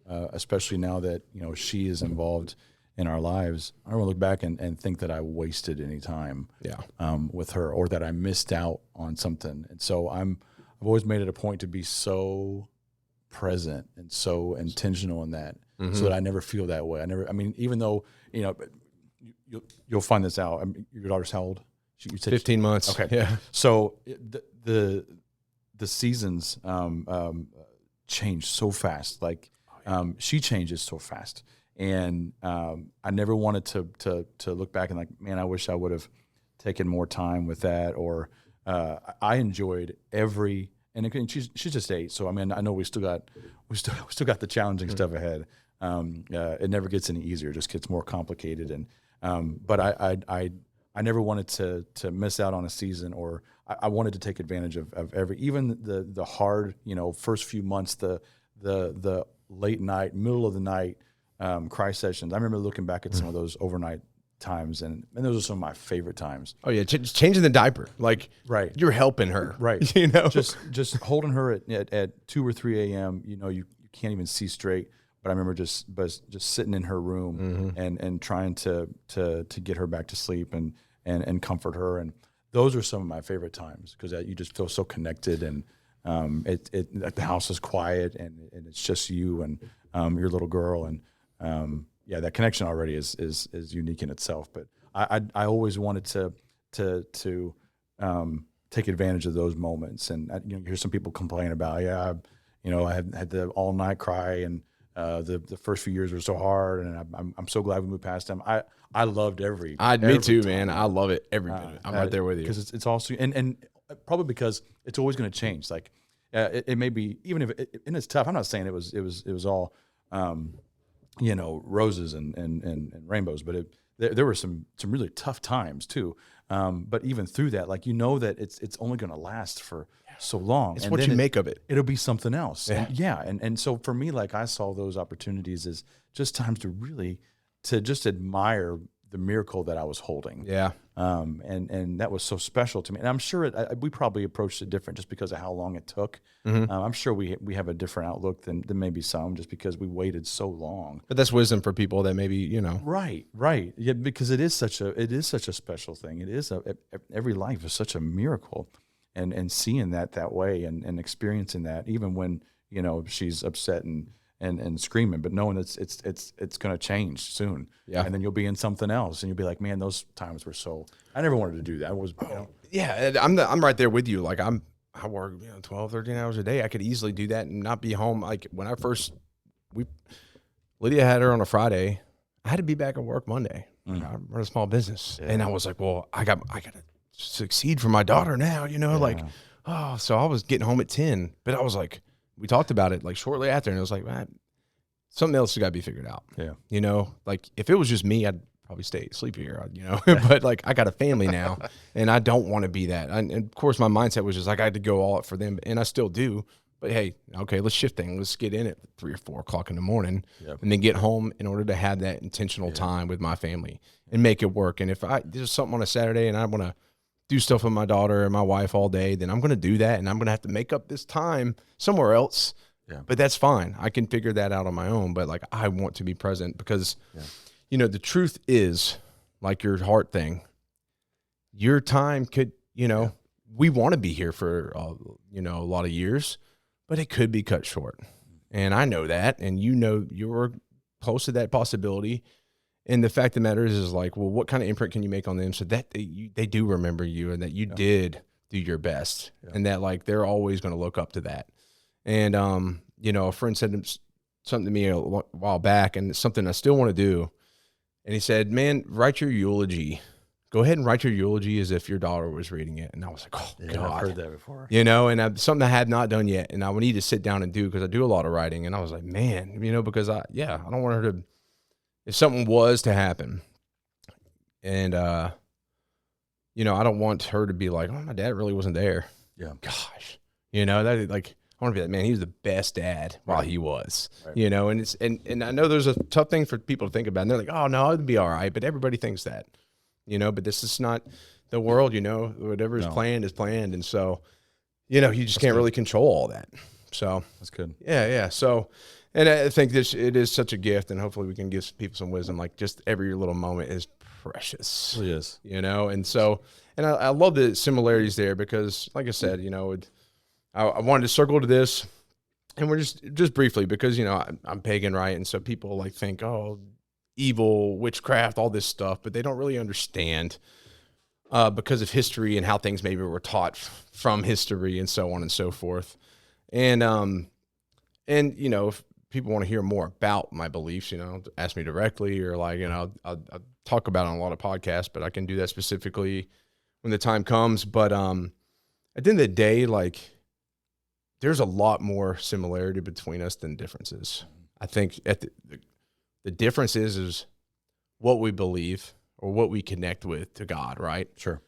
especially now that she is involved in our lives. I don't want to look back and think that I wasted any time, with her, or that I missed out on something. And so I've always made it a point to be so present and so intentional in that, so that I never feel that way. I mean, even though you'll find this out. I mean, your daughter's how old? You said 15 months. Okay. Yeah. So the seasons change so fast. Like she changes so fast, and I never wanted to look back and like, man, I wish I would have taken more time with that. Or I enjoyed every. And again, she's just 8, so I mean, I know we still got the challenging stuff ahead. It never gets any easier; it just gets more complicated. And but I never wanted to miss out on a season, or I wanted to take advantage of every, even the hard, first few months, the late night, middle of the night cry sessions. I remember looking back at some of those overnight times, and those are some of my favorite times. Oh yeah, changing the diaper, like you're helping her, right? Just holding her at 2 or 3 a.m. You can't even see straight, But I remember just sitting in her room and trying to get her back to sleep and comfort her. And those are some of my favorite times because you just feel so connected, and the house is quiet and it's just you and your little girl, and that connection already is unique in itself. But I always wanted to take advantage of those moments. And you hear some people complain about, I had the all night cry, and the first few years were so hard, and I'm so glad we moved past them. I loved every me too, time. man. I love it every minute. I'm right there with you because it's also and probably because it's always going to change. Like it may be, even if and it's tough. I'm not saying it was all roses and rainbows, but there were some really tough times too. But even through that, like that it's only going to last for so long. It's and what you make of it. It'll be something else. Yeah. And so for me, like I saw those opportunities as just times to just admire the miracle that I was holding. Yeah. And that was so special to me. And I'm sure we probably approached it different just because of how long it took. I'm sure we have a different outlook than maybe some, just because we waited so long. But that's wisdom for people that maybe, Right. Yeah, because it is such a special thing. It is every life is such a miracle, and seeing that way and experiencing that, even when she's upset and screaming, but knowing it's going to change soon. Yeah. And then you'll be in something else, and you'll be like, man, those times were so. I never wanted to do that. Yeah, I'm right there with you. Like I work 12, 13 hours a day. I could easily do that and not be home. Like when Lydia had her on a Friday, I had to be back at work Monday. I run a small business, and I was like, well, I got to succeed for my daughter now. So I was getting home at 10, but I was like, we talked about it like shortly after, and it was like, man, something else has got to be figured out. Yeah. Like if it was just me, I'd probably stay asleep here, but like I got a family now, and I don't want to be that. And of course my mindset was just like, I had to go all out for them, and I still do. But hey, okay, let's shift things. Let's get in at 3 or 4 o'clock in the morning, and then get home in order to have that intentional time with my family and make it work. And if there's something on a Saturday and I want to do stuff with my daughter and my wife all day, then I'm going to do that, and I'm going to have to make up this time somewhere else. Yeah. But that's fine. I can figure that out on my own. But like, I want to be present because, the truth is, like your heart thing, your time could, we want to be here for, a lot of years, but it could be cut short. And I know that, and you're close to that possibility. And the fact of the matter is like, well, what kind of imprint can you make on them so that they do remember you, and that you did do your best, and that like they're always going to look up to that. And a friend said something to me a while back, and it's something I still want to do. And he said, "Man, write your eulogy. Go ahead and write your eulogy as if your daughter was reading it." And I was like, "Oh God, I've heard that before." And something I had not done yet, and I would need to sit down and do, because I do a lot of writing. And I was like, man, because I don't want her to. If something was to happen, and, I don't want her to be like, oh, my dad really wasn't there. Yeah. Gosh, that like, I want to be like, man, he was the best dad while he was, and and I know there's a tough thing for people to think about, and they're like, oh no, it'd be all right. But everybody thinks that, but this is not the world, whatever is planned is planned. And so, you just can't really control all that. So that's good. Yeah. So, and I think it is such a gift, and hopefully we can give people some wisdom. Like, just every little moment is precious. It is. And so, and I love the similarities there, because like I said, I wanted to circle to this, and we're just briefly, because, I'm pagan, right? And so people like think, oh, evil, witchcraft, all this stuff, but they don't really understand because of history and how things maybe were taught from history and so on and so forth. And if people want to hear more about my beliefs, ask me directly, or like, I'll talk about it on a lot of podcasts, but I can do that specifically when the time comes. But at the end of the day, like, there's a lot more similarity between us than differences. I think the difference is what we believe or what we connect with to God, right? Sure.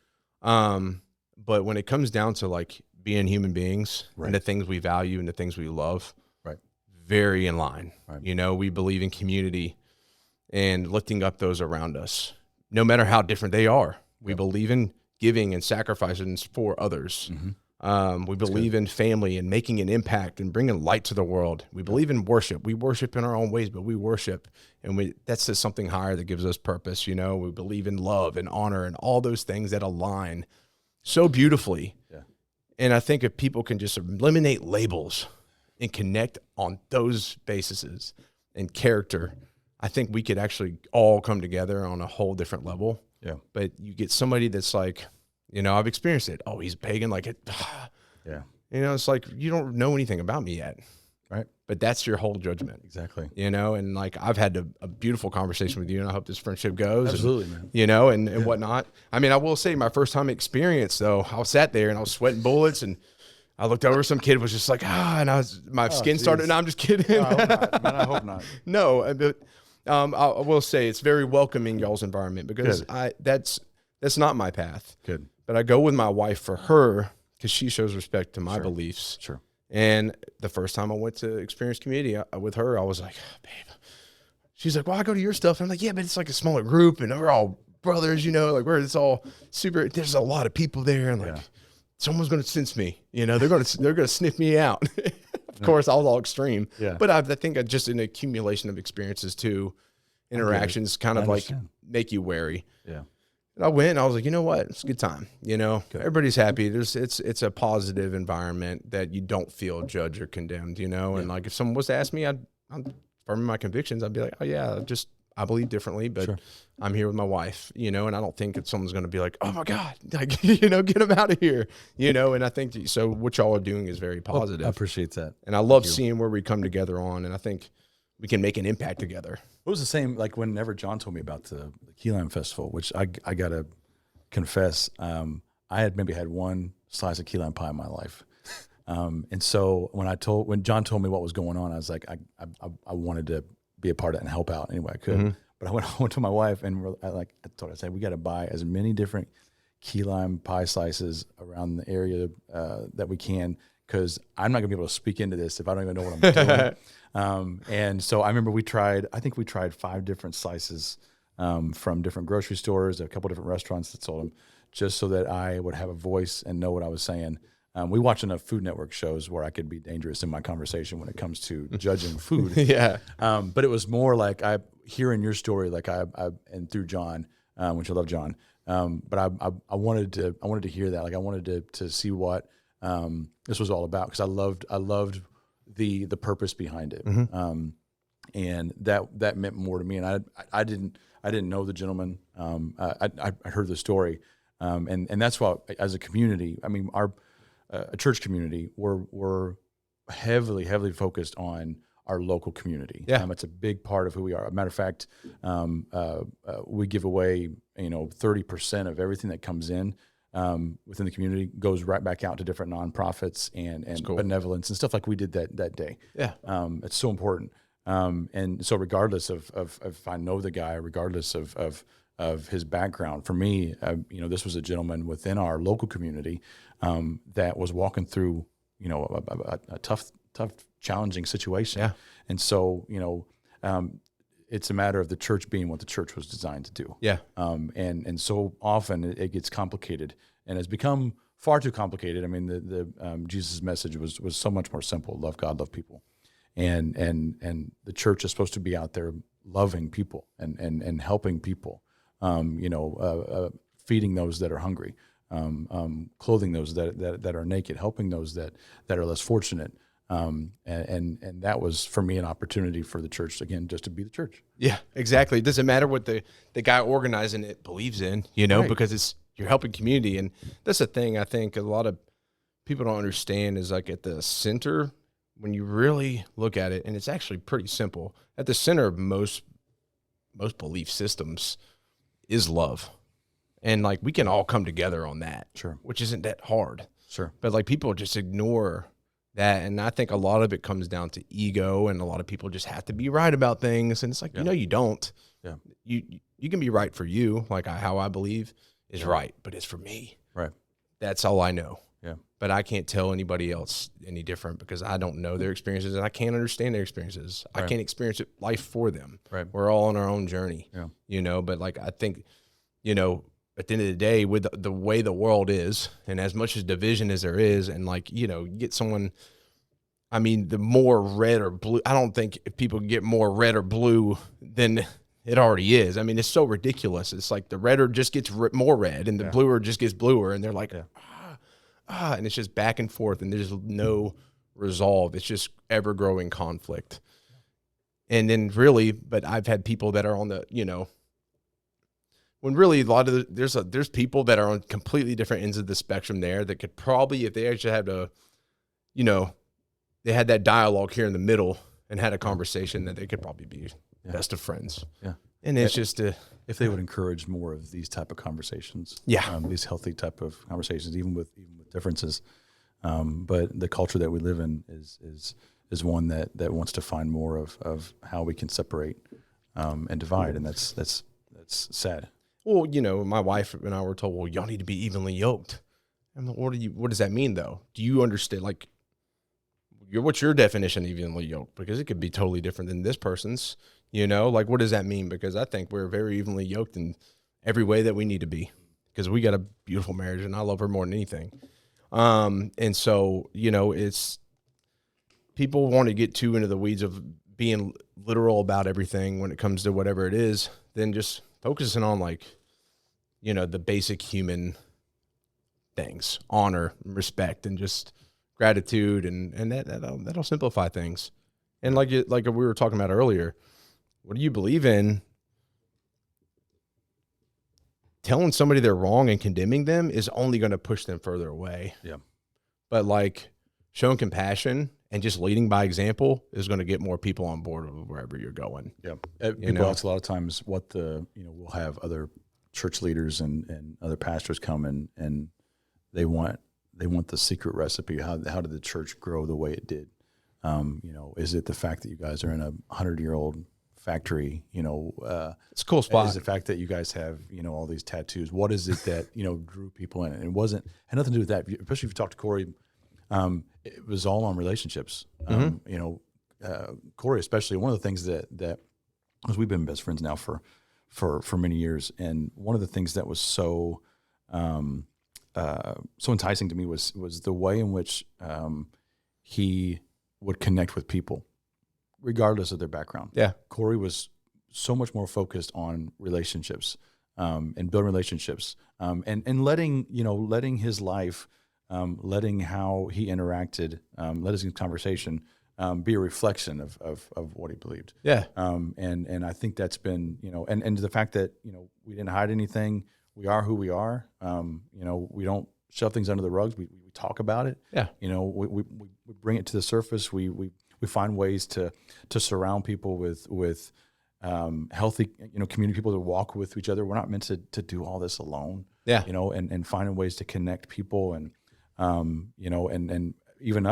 But when it comes down to like being human beings, right, and the things we value and the things we love, right, very in line. Right. We believe in community and lifting up those around us, no matter how different they are. We believe in giving and sacrificing for others. We believe in family and making an impact and bringing light to the world. We believe in worship. We worship in our own ways, but we worship, and that's just something higher that gives us purpose. You know, we believe in love and honor and all those things that align so beautifully. Yeah. And I think if people can just eliminate labels and connect on those bases and character, I think we could actually all come together on a whole different level. Yeah. But you get somebody that's like, you know, I've experienced it. Oh, he's pagan. Like it. Yeah. You know, it's like, you don't know anything about me yet. Right. But that's your whole judgment. Exactly. You know, and like I've had a beautiful conversation with you, and I hope this friendship goes. Absolutely, and, man. You know, and whatnot. I mean, I will say my first time experience, though, I sat there and I was sweating bullets, and I looked over, some kid was just like, and my skin started. No, I'm just kidding. No, I hope not. Man, I hope not. No, but I will say it's very welcoming, y'all's environment, because Good. that's not my path. Good. But I go with my wife for her because she shows respect to my beliefs. Sure. And the first time I went to Experience Community with her, I was like, babe. She's like, well, I go to your stuff. And I'm like, yeah, but it's like a smaller group, and we're all brothers, you know, like it's all super. There's a lot of people there, and like someone's going to sense me. You know, they're going to sniff me out. Of course, I was all extreme. Yeah. But I think just an accumulation of experiences too, interactions kind of like make you wary. Yeah. And I went and I was like, you know what? It's a good time. You know, everybody's happy. It's a positive environment that you don't feel judged or condemned, you know? And like, if someone was to ask me, I'm firm in my convictions. I'd be like, oh yeah, I believe differently, but I'm here with my wife, you know, and I don't think that someone's going to be like, oh my God, like, you know, get him out of here, you know? And I think so what y'all are doing is very positive. Well, I appreciate that. And I love seeing where we come together on, and I think we can make an impact together. It was the same, like whenever John told me about the Key Lime Festival, which I got to confess, I had maybe had one slice of key lime pie in my life. And so when John told me what was going on, I was like, I wanted to be a part of it and help out any way I could. Mm-hmm. But I went to my wife and I said, we got to buy as many different key lime pie slices around the area that we can, because I'm not gonna be able to speak into this if I don't even know what I'm doing. And so I remember I think we tried 5 different slices from different grocery stores, a couple different restaurants that sold them, just so that I would have a voice and know what I was saying. We watch enough Food Network shows where I could be dangerous in my conversation when it comes to judging food. Yeah. But it was more like hearing your story, like and through John, which I love John. But I wanted to hear that. Like I wanted to see what this was all about, because I loved the purpose behind it. Mm-hmm. And that meant more to me. And I didn't know the gentleman. I heard the story. And that's why, as a community, I mean, a church community, we're heavily focused on our local community. Yeah. It's a big part of who we are. As a matter of fact, we give away, 30% of everything that comes in within the community goes right back out to different nonprofits and cool. benevolence and stuff like we did that day. Yeah. It's so important. And so regardless of if I know the guy, regardless of his background, for me, this was a gentleman within our local community that was walking through, a tough, challenging situation. Yeah. And so, it's a matter of the church being what the church was designed to do. Yeah. And so often it gets complicated and has become far too complicated. I mean, the Jesus' message was so much more simple: love God, love people. And the church is supposed to be out there loving people and helping people, feeding those that are hungry, clothing those that are naked, helping those that are less fortunate. And that was, for me, an opportunity for the church, again, just to be the church. Yeah, exactly. It doesn't matter what the guy organizing it believes in, right. Because you're helping community. And that's the thing I think a lot of people don't understand is, like, at the center, when you really look at it, and it's actually pretty simple, at the center of most belief systems is love. And, like, we can all come together on that. Sure. Which isn't that hard. Sure. But, like, people just ignore that, and I think a lot of it comes down to ego, and a lot of people just have to be right about things, and it's like, you don't. Yeah. You can be right for you, like how I believe is right, but it's for me. Right. That's all I know. Yeah. But I can't tell anybody else any different, because I don't know their experiences, and I can't understand their experiences. Right. I can't experience life for them. Right. We're all on our own journey. Yeah. But, like, I think, at the end of the day, with the way the world is, and as much as division as there is, and like, you know, you get someone, I mean, the more red or blue, I don't think if people get more red or blue than it already is. I mean, it's so ridiculous. It's like the redder just gets more red and the bluer just gets bluer, and they're like, and it's just back and forth, and there's no resolve. It's just ever growing conflict. And then really, but I've had people that are on the, you know, when really a lot of there's people that are on completely different ends of the spectrum there that could probably, if they actually had a, you know, they had that dialogue here in the middle and had a conversation, that they could probably be best of friends. Yeah. And it's just if they would encourage more of these type of conversations, these healthy type of conversations, even with differences. But the culture that we live in is one that wants to find more of how we can separate and divide, and that's sad. Well, you know, my wife and I were told, well, y'all need to be evenly yoked. I'm like, what does that mean though? Do you understand? Like, what's your definition of evenly yoked? Because it could be totally different than this person's. You know, like, what does that mean? Because I think we're very evenly yoked in every way that we need to be, because we got a beautiful marriage and I love her more than anything. And so, you know, it's, people want to get too into the weeds of being literal about everything when it comes to whatever it is, then just focusing on, like, you know, the basic human things, honor, respect, and just gratitude. And that'll simplify things. And like we were talking about earlier, what do you believe in? Telling somebody they're wrong and condemning them is only going to push them further away. Yeah. But like showing compassion and just leading by example is going to get more people on board wherever you're going. Yeah. People ask a lot of times we'll have other church leaders and other pastors come and they want the secret recipe. How did the church grow the way it did? Is it the fact that you guys are in a 100-year-old factory? It's a cool spot. Is the fact that you guys have, all these tattoos? What is it that, drew people in? And it had nothing to do with that. Especially if you talk to Corey, it was all on relationships. Corey, especially, one of the things that because we've been best friends now for many years. And one of the things that was so enticing to me was the way in which he would connect with people, regardless of their background. Yeah. Corey was so much more focused on relationships, and building relationships, and letting his life, letting how he interacted, let his conversation be a reflection of what he believed. Yeah. And I think that's been, and the fact that, we didn't hide anything. We are who we are. We don't shove things under the rugs. We talk about it. Yeah. We bring it to the surface. We find ways to surround people with healthy, community people to walk with each other. We're not meant to do all this alone. Yeah. And finding ways to connect people and even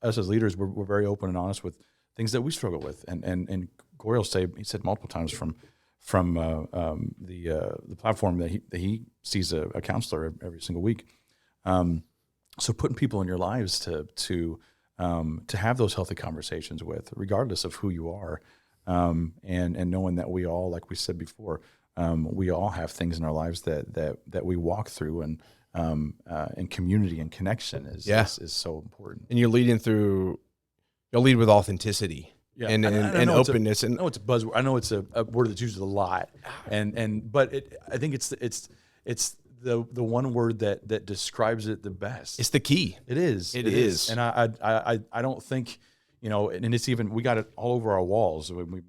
us as leaders, we're very open and honest with things that we struggle with. And Corey will say, he said multiple times from the platform that he sees a counselor every single week. So putting people in your lives to have those healthy conversations with, regardless of who you are, and knowing that we all, like we said before, we all have things in our lives that we walk through, and community and connection is so important. And you're leading through, you'll lead with authenticity. Yeah. And openness. I know it's a buzzword. I know it's a word that's used a lot, but I think it's the one word that describes it the best. It's the key. It is. It is. And I don't think, and it's even, we got it all over our walls. We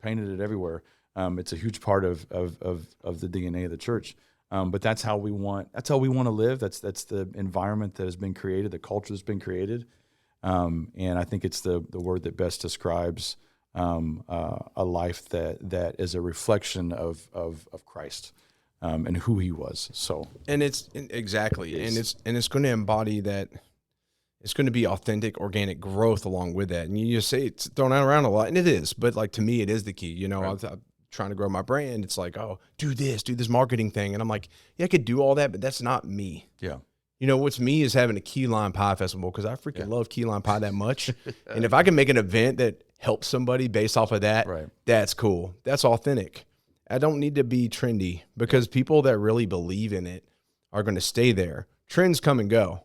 painted it everywhere. It's a huge part of the DNA of the church. But that's how we want to live. That's the environment that has been created, the culture that's been created. And I think it's the word that best describes a life that is a reflection of Christ, and who he was. So, and it's exactly, and it's going to embody that. It's going to be authentic, organic growth along with that. And you just say it's thrown out around a lot, and it is. But like, to me, it is the key. Right. I'm trying to grow my brand. It's like, oh, do this marketing thing, and I'm like, yeah, I could do all that, but that's not me. Yeah. What's me is having a key lime pie festival, because I freaking love key lime pie that much. And if I can make an event that helps somebody based off of that, that's cool. That's authentic. I don't need to be trendy, because people that really believe in it are going to stay there. Trends come and go.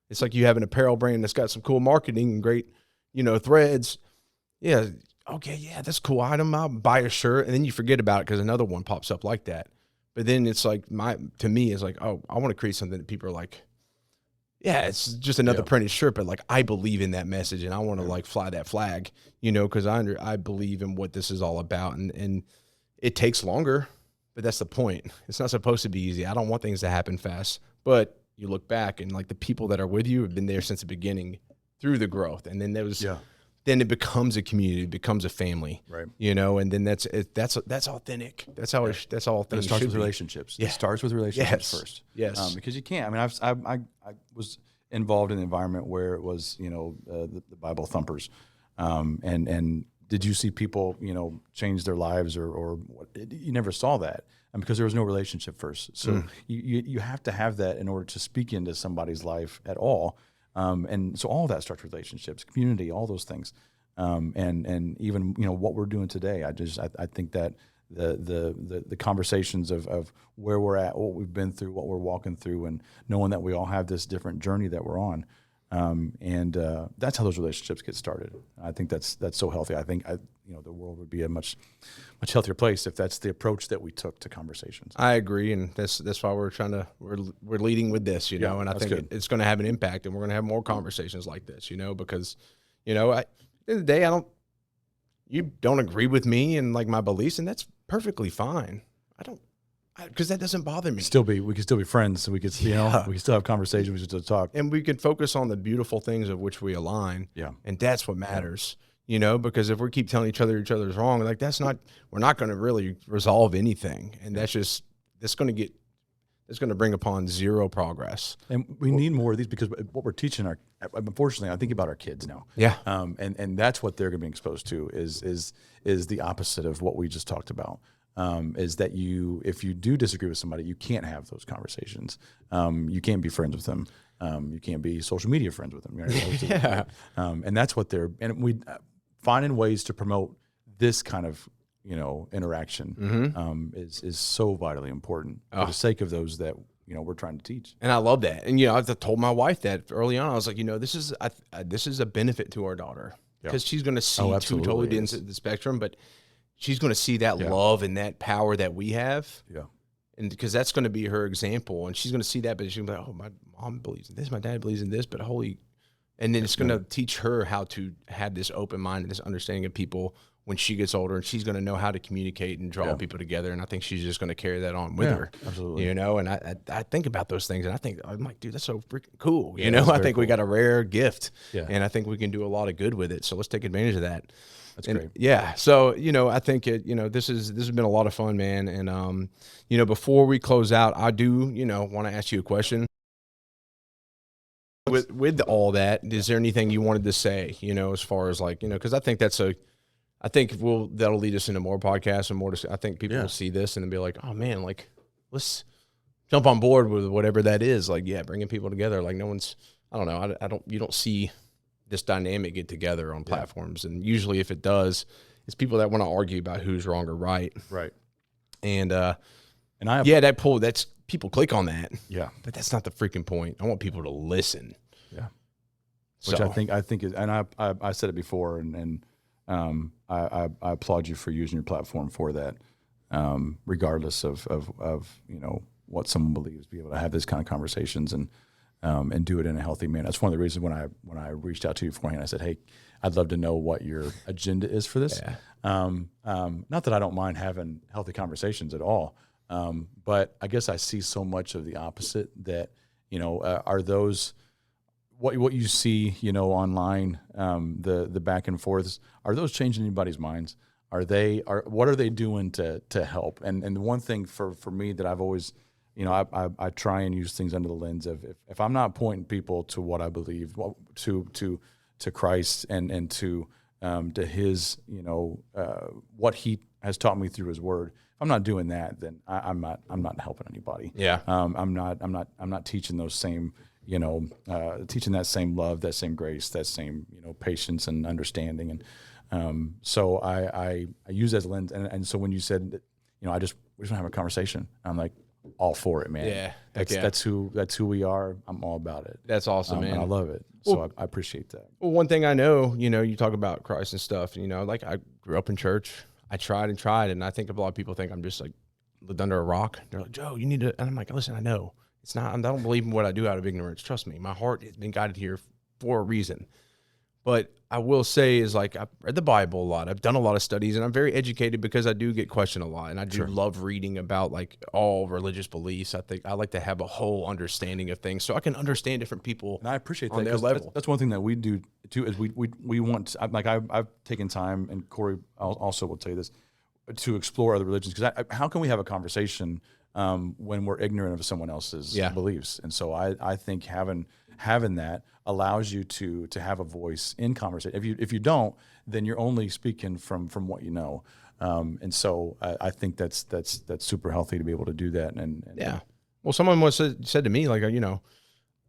It's like you have an apparel brand that's got some cool marketing and great, threads. Yeah. Okay. Yeah, that's a cool item. I'll buy a shirt, and then you forget about it because another one pops up like that. But then it's like to me, it's like, oh, I want to create something that people are like, yeah, it's just another printed shirt, but like I believe in that message, and I want to like fly that flag, because I believe in what this is all about, and it takes longer, but that's the point. It's not supposed to be easy. I don't want things to happen fast, but you look back and like the people that are with you have been there since the beginning through the growth, and then then it becomes a community, it becomes a family, right? And then that's authentic. That's how that's all things. It starts with be. relationships. Yeah. It starts with relationships first. Yes, because you can't. I mean, I was involved in an environment where it was the Bible thumpers, and did you see people change their lives or what? You never saw that, and because there was no relationship first. So you have to have that in order to speak into somebody's life at all. And so all of that starts with relationships, community, all those things. And even, what we're doing today, I think that the conversations of where we're at, what we've been through, what we're walking through, and knowing that we all have this different journey that we're on. And that's how those relationships get started. I think that's so healthy. I think the world would be a much healthier place if that's the approach that we took to conversations. I agree, and that's why we're leading with this, and I think it's going to have an impact, and we're going to have more conversations like this, because at the end of the day, you don't agree with me and like my beliefs, and that's perfectly fine. Because that doesn't bother me. We can still be friends. So we could, we can still have conversations. We can still talk, and we can focus on the beautiful things of which we align. Yeah, and that's what matters. Because if we keep telling each other's wrong, like we're not going to really resolve anything, and that's going to bring upon zero progress. And we need more of these, because what we're teaching unfortunately, I think about our kids now. Yeah, and that's what they're going to be exposed to is the opposite of what we just talked about. Is that if you do disagree with somebody, you can't have those conversations. You can't be friends with them. You can't be social media friends with them. Right? Yeah. And that's what we finding ways to promote this kind of, interaction, is so vitally important for the sake of those that, we're trying to teach. And I love that. And, I told my wife that early on. I was like, this is a benefit to our daughter, because she's going to see two totally ends of the spectrum, but she's going to see that love and that power that we have. Yeah. And because that's going to be her example, and she's going to see that, but she's going to be like, oh, my mom believes in this, my dad believes in this, but and then it's going to teach her how to have this open mind and this understanding of people when she gets older, and she's going to know how to communicate and draw people together. And I think she's just going to carry that on with her. Absolutely. And I think about those things, and I'm like, dude, that's so freaking cool. I think we got a rare gift, and I think we can do a lot of good with it. So let's take advantage of that. That's great. Yeah. So, I think this has been a lot of fun, man. And, before we close out, I do, want to ask you a question. With all that, is there anything you wanted to say, as far as like, because I think that'll lead us into more podcasts and more. I think people will see this and be like, oh man, like let's jump on board with whatever that is. Like, bringing people together. Like you don't see this dynamic get together on platforms. And usually if it does, it's people that want to argue about who's wrong or right. Right. And that's people click on that. Yeah. But that's not the freaking point. I want people to listen. Yeah. Which I think is, and I said it before, and I applaud you for using your platform for that, regardless of what someone believes, be able to have this kind of conversations and do it in a healthy manner. That's one of the reasons when I reached out to you beforehand, I said, hey, I'd love to know what your agenda is for this. Yeah. Not that I don't mind having healthy conversations at all, but I guess I see so much of the opposite that, are those what you see, online, the back and forths, are those changing anybody's minds? What are they doing to help? And the one thing for me that I've always, I try and use things under the lens of if I'm not pointing people to what I believe, to Christ and to His, what He has taught me through His Word. If I'm not doing that, then I'm not helping anybody. Yeah. I'm not teaching those same, teaching that same love, that same grace, that same, patience and understanding. And so I use that as a lens. And so when you said that, we just want to have a conversation. I'm like, all for it, man. Yeah. That's who we are. I'm all about it. That's awesome, man. And I love it. So I appreciate that. Well, one thing I know, you talk about Christ and stuff, like I grew up in church. I tried, and I think a lot of people think I'm just like lived under a rock. They're like, Joe, you need to, and I'm like, listen, I know it's not, I don't believe in what I do out of ignorance. Trust me, my heart has been guided here for a reason. But I will say is like, I've read the Bible a lot. I've done a lot of studies, and I'm very educated because I do get questioned a lot. And I do love reading about like all religious beliefs. I think I like to have a whole understanding of things so I can understand different people. And I appreciate on that. their level. That's one thing that we do too, is we want, I've taken time, and Corey also will tell you this, to explore other religions. Because how can we have a conversation when we're ignorant of someone else's beliefs? And so I think having that allows you to have a voice in conversation. If you don't, then you're only speaking from what you know. And so I think that's super healthy to be able to do that. And well, someone once said to me, like,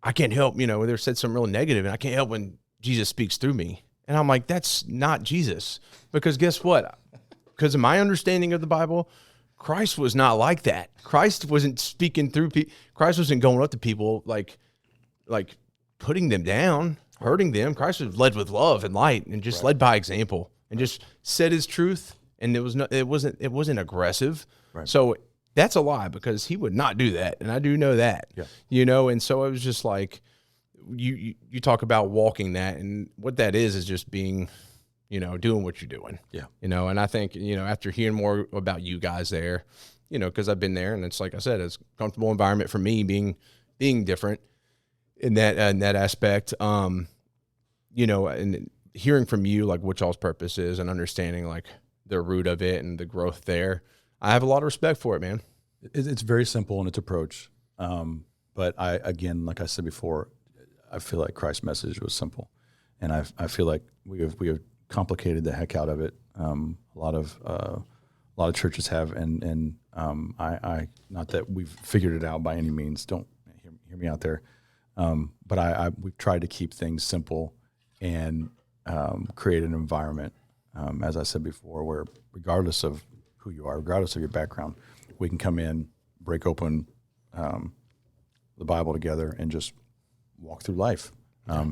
I can't help, they said something real negative, and I can't help when Jesus speaks through me. And I'm like, that's not Jesus. Because guess what? Because of my understanding of the Bible, Christ was not like that. Christ wasn't speaking through people. Christ wasn't going up to people like putting them down, hurting them. Christ was led with love and light, and just led by example, and just said his truth. And it wasn't aggressive. Right. So that's a lie, because he would not do that. And I do know that, and so it was just like, you talk about walking that, and what that is just being, doing what you're doing. Yeah. And I think, after hearing more about you guys there, because I've been there, and it's like I said, it's a comfortable environment for me being different in that aspect. And hearing from you, like what y'all's purpose is, and understanding like the root of it and the growth there, I have a lot of respect for it, man. It's very simple in its approach. But again, like I said before, I feel like Christ's message was simple, and I feel like we have complicated the heck out of it. A lot of churches have, and I not that we've figured it out by any means. Don't hear me out there. But we've tried to keep things simple and create an environment, as I said before, where regardless of who you are, regardless of your background, we can come in, break open the Bible together, and just walk through life,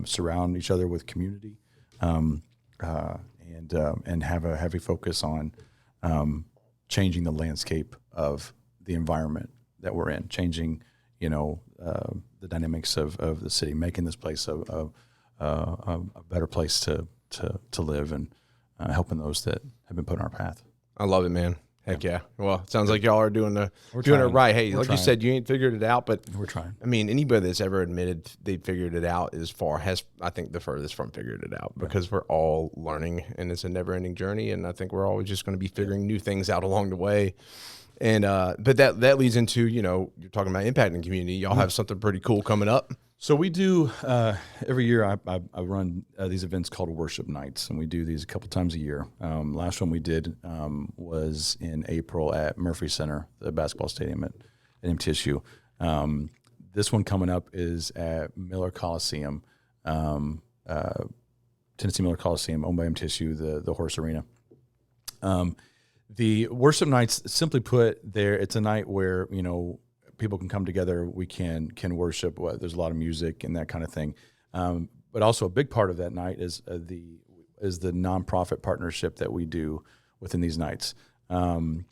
surround each other with community, and have a heavy focus on changing the landscape of the environment that we're in, changing, the dynamics of the city, making this place a better place to live, and helping those that have been put in our path. I love it, man. Heck yeah. Well, it sounds like y'all are doing it right. Hey, like you said, you ain't figured it out, but we're trying. I mean, anybody that's ever admitted they figured it out has, I think, the furthest from figured it out, because we're all learning, and it's a never ending journey. And I think we're always just going to be figuring new things out along the way. And, but that leads into, you're talking about impacting community. Y'all have something pretty cool coming up. So we do, every year I run these events called worship nights, and we do these a couple times a year. Last one we did was in April at Murphy Center, the basketball stadium at MTSU. This one coming up is at Miller Coliseum, Tennessee Miller Coliseum, owned by MTSU, the horse arena. The worship nights, simply put, it's a night where, people can come together. We can worship. There's a lot of music and that kind of thing. But also a big part of that night is the nonprofit partnership that we do within these nights. And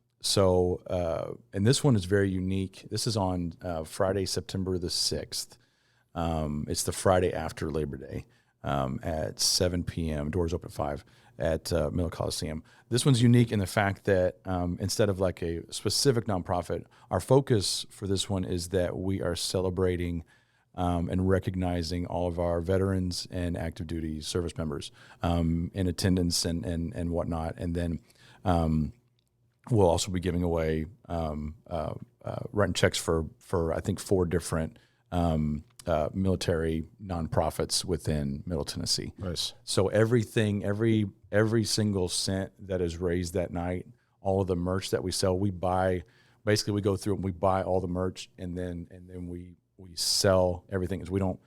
this one is very unique. This is on Friday, September the 6th. It's the Friday after Labor Day at 7 p.m. Doors open at 5 at Miller Coliseum. This one's unique in the fact that instead of like a specific nonprofit, our focus for this one is that we are celebrating and recognizing all of our veterans and active duty service members in attendance and whatnot. And then we'll also be giving away writing checks for I think 4 different military nonprofits within Middle Tennessee. Nice. So every single cent that is raised that night, all of the merch that we sell, we buy. Basically, we go through and we buy all the merch, and then we sell everything. We don't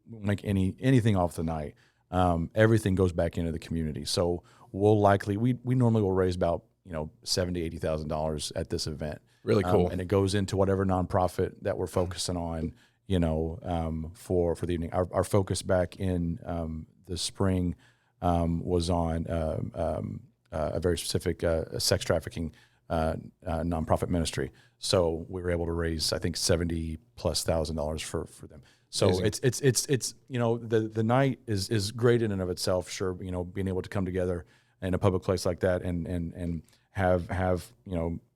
make anything off the night. Everything goes back into the community. So we'll likely we normally will raise about $70,000-$80,000 at this event. Really cool. And it goes into whatever nonprofit that we're focusing on, for the evening. Our focus back in the spring was on a very specific sex trafficking nonprofit ministry. So we were able to raise, I think, $70,000+ for them. So Amazing. it's the night is great in and of itself. Sure, being able to come together in a public place like that and have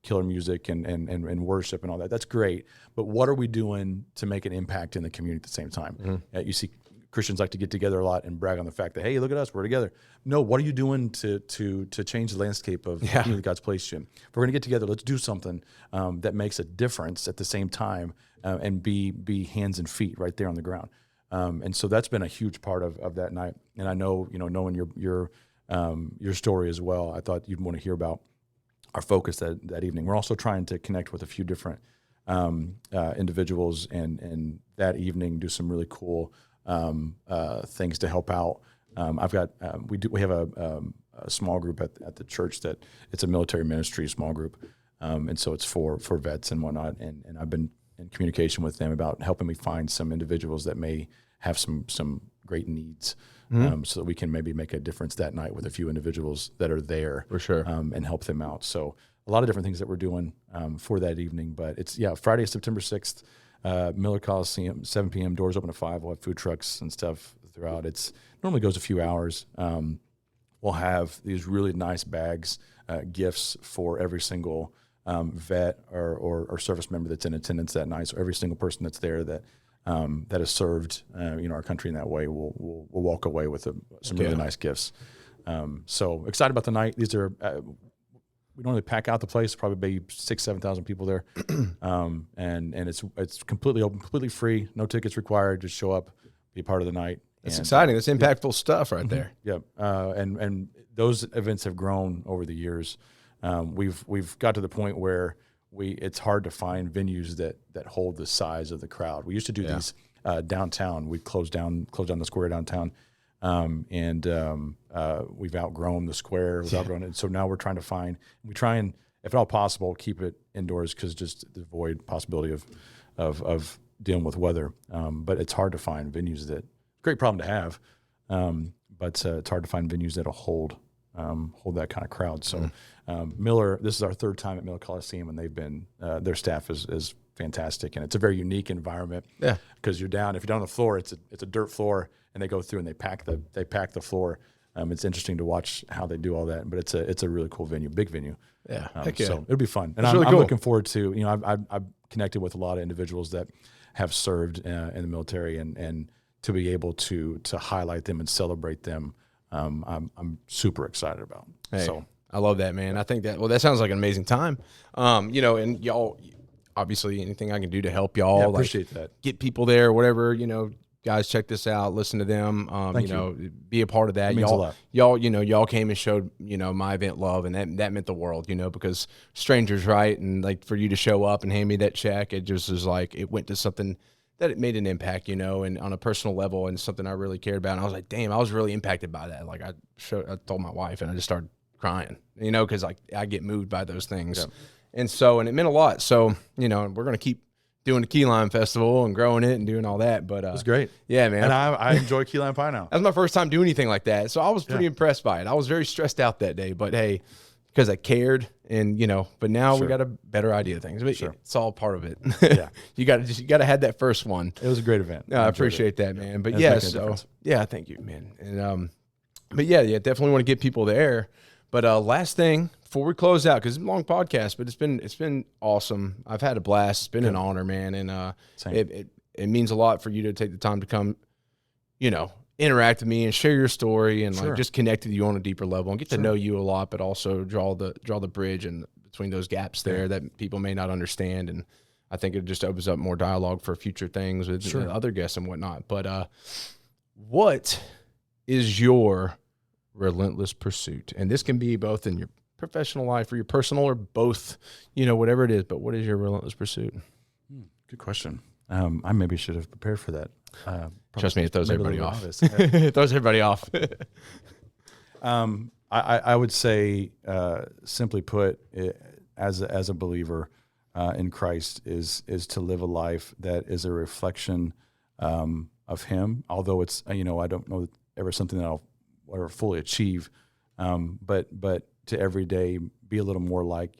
killer music and worship and all that. That's great. But what are we doing to make an impact in the community at the same time? You see Christians like to get together a lot and brag on the fact that, hey, look at us, we're together. No, what are you doing to change the landscape of the community that God's placed you in? If we're going to get together, let's do something that makes a difference at the same time and be hands and feet right there on the ground. And so that's been a huge part of that night. And I know, knowing your story as well, I thought you'd want to hear about our focus that evening. We're also trying to connect with a few different individuals and that evening do some really cool things to help out. We have a small group at the church that it's a military ministry small group, and so it's for vets and whatnot. And I've been in communication with them about helping me find some individuals that may have some great needs, so that we can maybe make a difference that night with a few individuals that are there For sure. and help them out. So a lot of different things that we're doing for that evening. But it's Friday, September 6th. Miller Coliseum, 7 p.m. Doors open at 5. We'll have food trucks and stuff throughout. It's normally goes a few hours. We'll have these really nice bags, gifts for every single vet or service member that's in attendance that night. So every single person that's there that has served our country in that way will walk away with some really nice gifts. So excited about the night. These are. We normally pack out the place, probably 6,000-7,000 people there, and it's completely open, completely free, no tickets required. Just show up, be a part of the night. It's exciting. That's impactful stuff right there. Yeah, and those events have grown over the years. We've got to the point where it's hard to find venues that hold the size of the crowd. We used to do these downtown. We closed down the square downtown. We've outgrown the square. We've outgrown it. So now we try and, if at all possible, keep it indoors because just to avoid possibility of dealing with weather. But it's hard to find venues great problem to have. But it's hard to find venues that'll hold that kind of crowd. So Miller, this is our third time at Miller Coliseum, and they've been their staff is fantastic, and it's a very unique environment. Yeah, because if you're down on the floor, it's a dirt floor, and they go through and they pack the floor. It's interesting to watch how they do all that, but it's a really cool venue, big venue. Yeah, so it'll be fun, and really I'm cool. looking forward to I've connected with a lot of individuals that have served in the military, and to be able to highlight them and celebrate them, I'm super excited about. Hey, so I love that, man. I think that sounds like an amazing time. And y'all, obviously, anything I can do to help y'all, appreciate that. Get people there, whatever. Guys, check this out. Listen to them. Be a part of that. It means a lot. Y'all came and showed my event love, and that meant the world. Because strangers, right? And like for you to show up and hand me that check, it just was like it went to something that it made an impact, and on a personal level, and something I really cared about. And I was like, damn, I was really impacted by that. Like I told my wife, and I just started crying, because I get moved by those things, and it meant a lot. So we're gonna keep doing the Key Lime Festival and growing it and doing all that. But it was great. Yeah, man. And I enjoy key lime pie now. That was my first time doing anything like that, so I was pretty impressed by it. I was very stressed out that day, but hey, because I cared, and but now we got a better idea of things. But it's all part of it. Yeah, you got to have that first one. It was a great event. No, I appreciate that, man. But thank you, man. And but definitely want to get people there. But last thing before we close out, because it's a long podcast, but it's been awesome. I've had a blast. It's been an honor, man, and it means a lot for you to take the time to come, interact with me and share your story and like just connect with you on a deeper level and get to know you a lot, but also draw the bridge and between those gaps there that people may not understand. And I think it just opens up more dialogue for future things with other guests and whatnot. But what is your relentless pursuit? And this can be both in your professional life or your personal, or both, whatever it is. But what is your relentless pursuit? Good question. I maybe should have prepared for that. Trust me, it throws everybody off. It throws everybody off. I would say, simply put, as a believer in Christ, is to live a life that is a reflection of Him. Although it's I don't know ever something that I'll ever fully achieve, but to every day be a little more like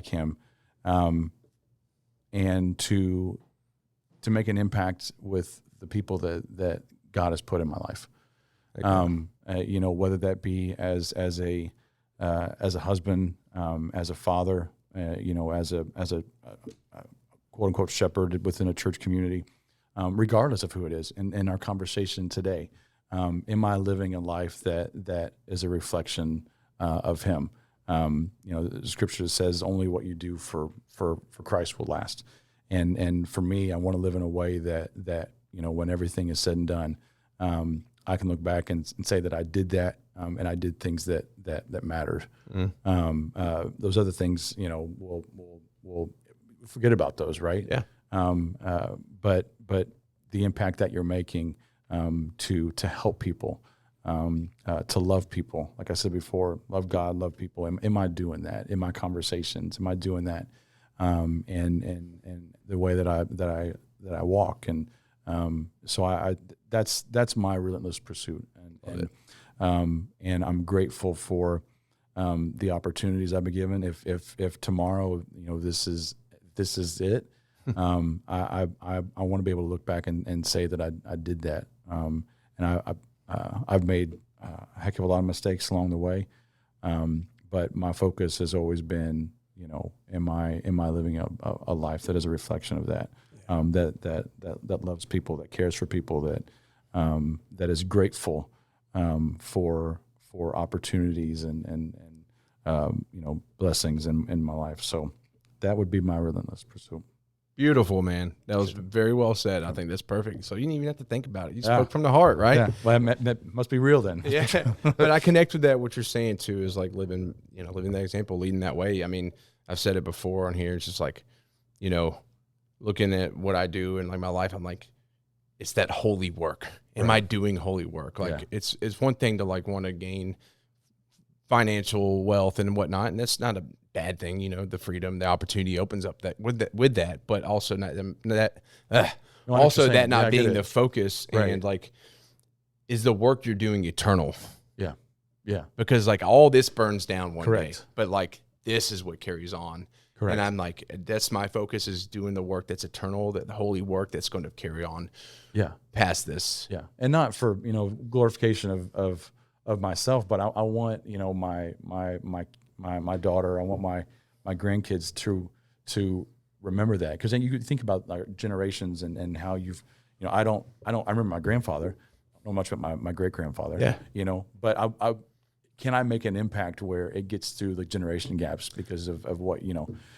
Him, and to make an impact with the people that God has put in my life. Whether that be as a husband, as a father, as a quote unquote shepherd within a church community, regardless of who it is. In our conversation today, am I living a life that is a reflection of Him? The Scripture says only what you do for Christ will last. And for me, I want to live in a way that when everything is said and done, I can look back and say that I did that, and I did things that mattered. Those other things, we'll forget about those, right? Yeah. But the impact that you're making to help people, to love people, like I said before, love God, love people. Am I doing that in my conversations? Am I doing that? And the way that I walk, and so that's my relentless pursuit, and I'm grateful for the opportunities I've been given. If tomorrow, this is it, I want to be able to look back and say that I did that, and I've made a heck of a lot of mistakes along the way, but my focus has always been, am I living a life that is a reflection of that, that loves people, that cares for people, that is grateful for opportunities and blessings in my life. So that would be my relentless pursuit. Beautiful, man. That was very well said. I think that's perfect. So you didn't even have to think about it. You spoke from the heart, right? Yeah. Well, that must be real then. Yeah. But I connect with that. What you're saying too is like living that example, leading that way. I mean, I've said it before on here. It's just like, looking at what I do and like my life, I'm like, it's that holy work. Am I doing holy work? Like it's one thing to like want to gain financial wealth and whatnot, and that's not a bad thing. The freedom, the opportunity opens up that with that, but also not being the focus, and like, is the work you're doing eternal? Yeah. Because like all this burns down one Correct. day, but like this is what carries on. Correct. And I'm like, that's my focus, is doing the work that's eternal, that the holy work that's going to carry on. Yeah. Past this. Yeah. And not for, glorification of myself, but I want, my daughter, I want my grandkids to remember that. Because then you could think about like generations and how you've, I remember my grandfather. I don't know much about my great grandfather. Yeah. But I can I make an impact where it gets through the generation gaps because of what,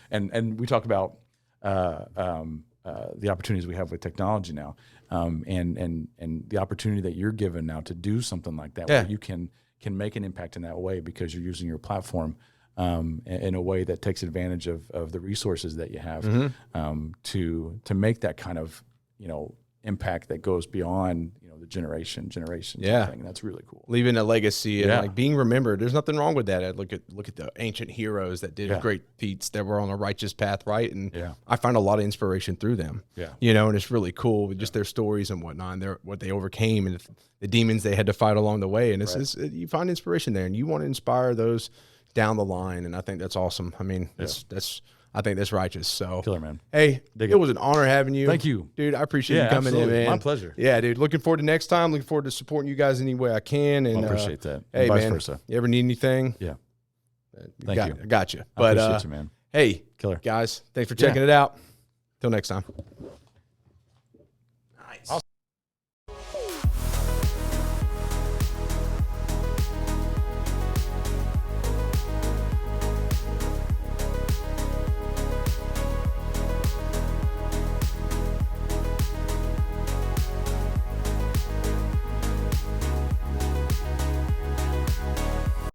and we talk about the opportunities we have with technology now, and the opportunity that you're given now to do something like that, where you can make an impact in that way because you're using your platform in a way that takes advantage of the resources that you have, to make that kind of impact that goes beyond the generations thing. And that's really cool, leaving a legacy and like being remembered. There's nothing wrong with that. I look at the ancient heroes that did great feats, that were on a righteous path, right? And I find a lot of inspiration through them. And it's really cool with just their stories and whatnot, and what they overcame and the demons they had to fight along the way. And it's you find inspiration there, and you want to inspire those down the line. And I think that's awesome. I mean, I think that's righteous. So, killer, man. Hey, it was an honor having you. Thank you, dude. I appreciate you coming in, man. My pleasure. Yeah, dude. Looking forward to next time. Looking forward to supporting you guys any way I can. And I appreciate that. Hey, vice man. versa. You ever need anything? Yeah. Thank you. I got you. I appreciate you, man. Hey, Killer. Guys, thanks for checking it out. Till next time.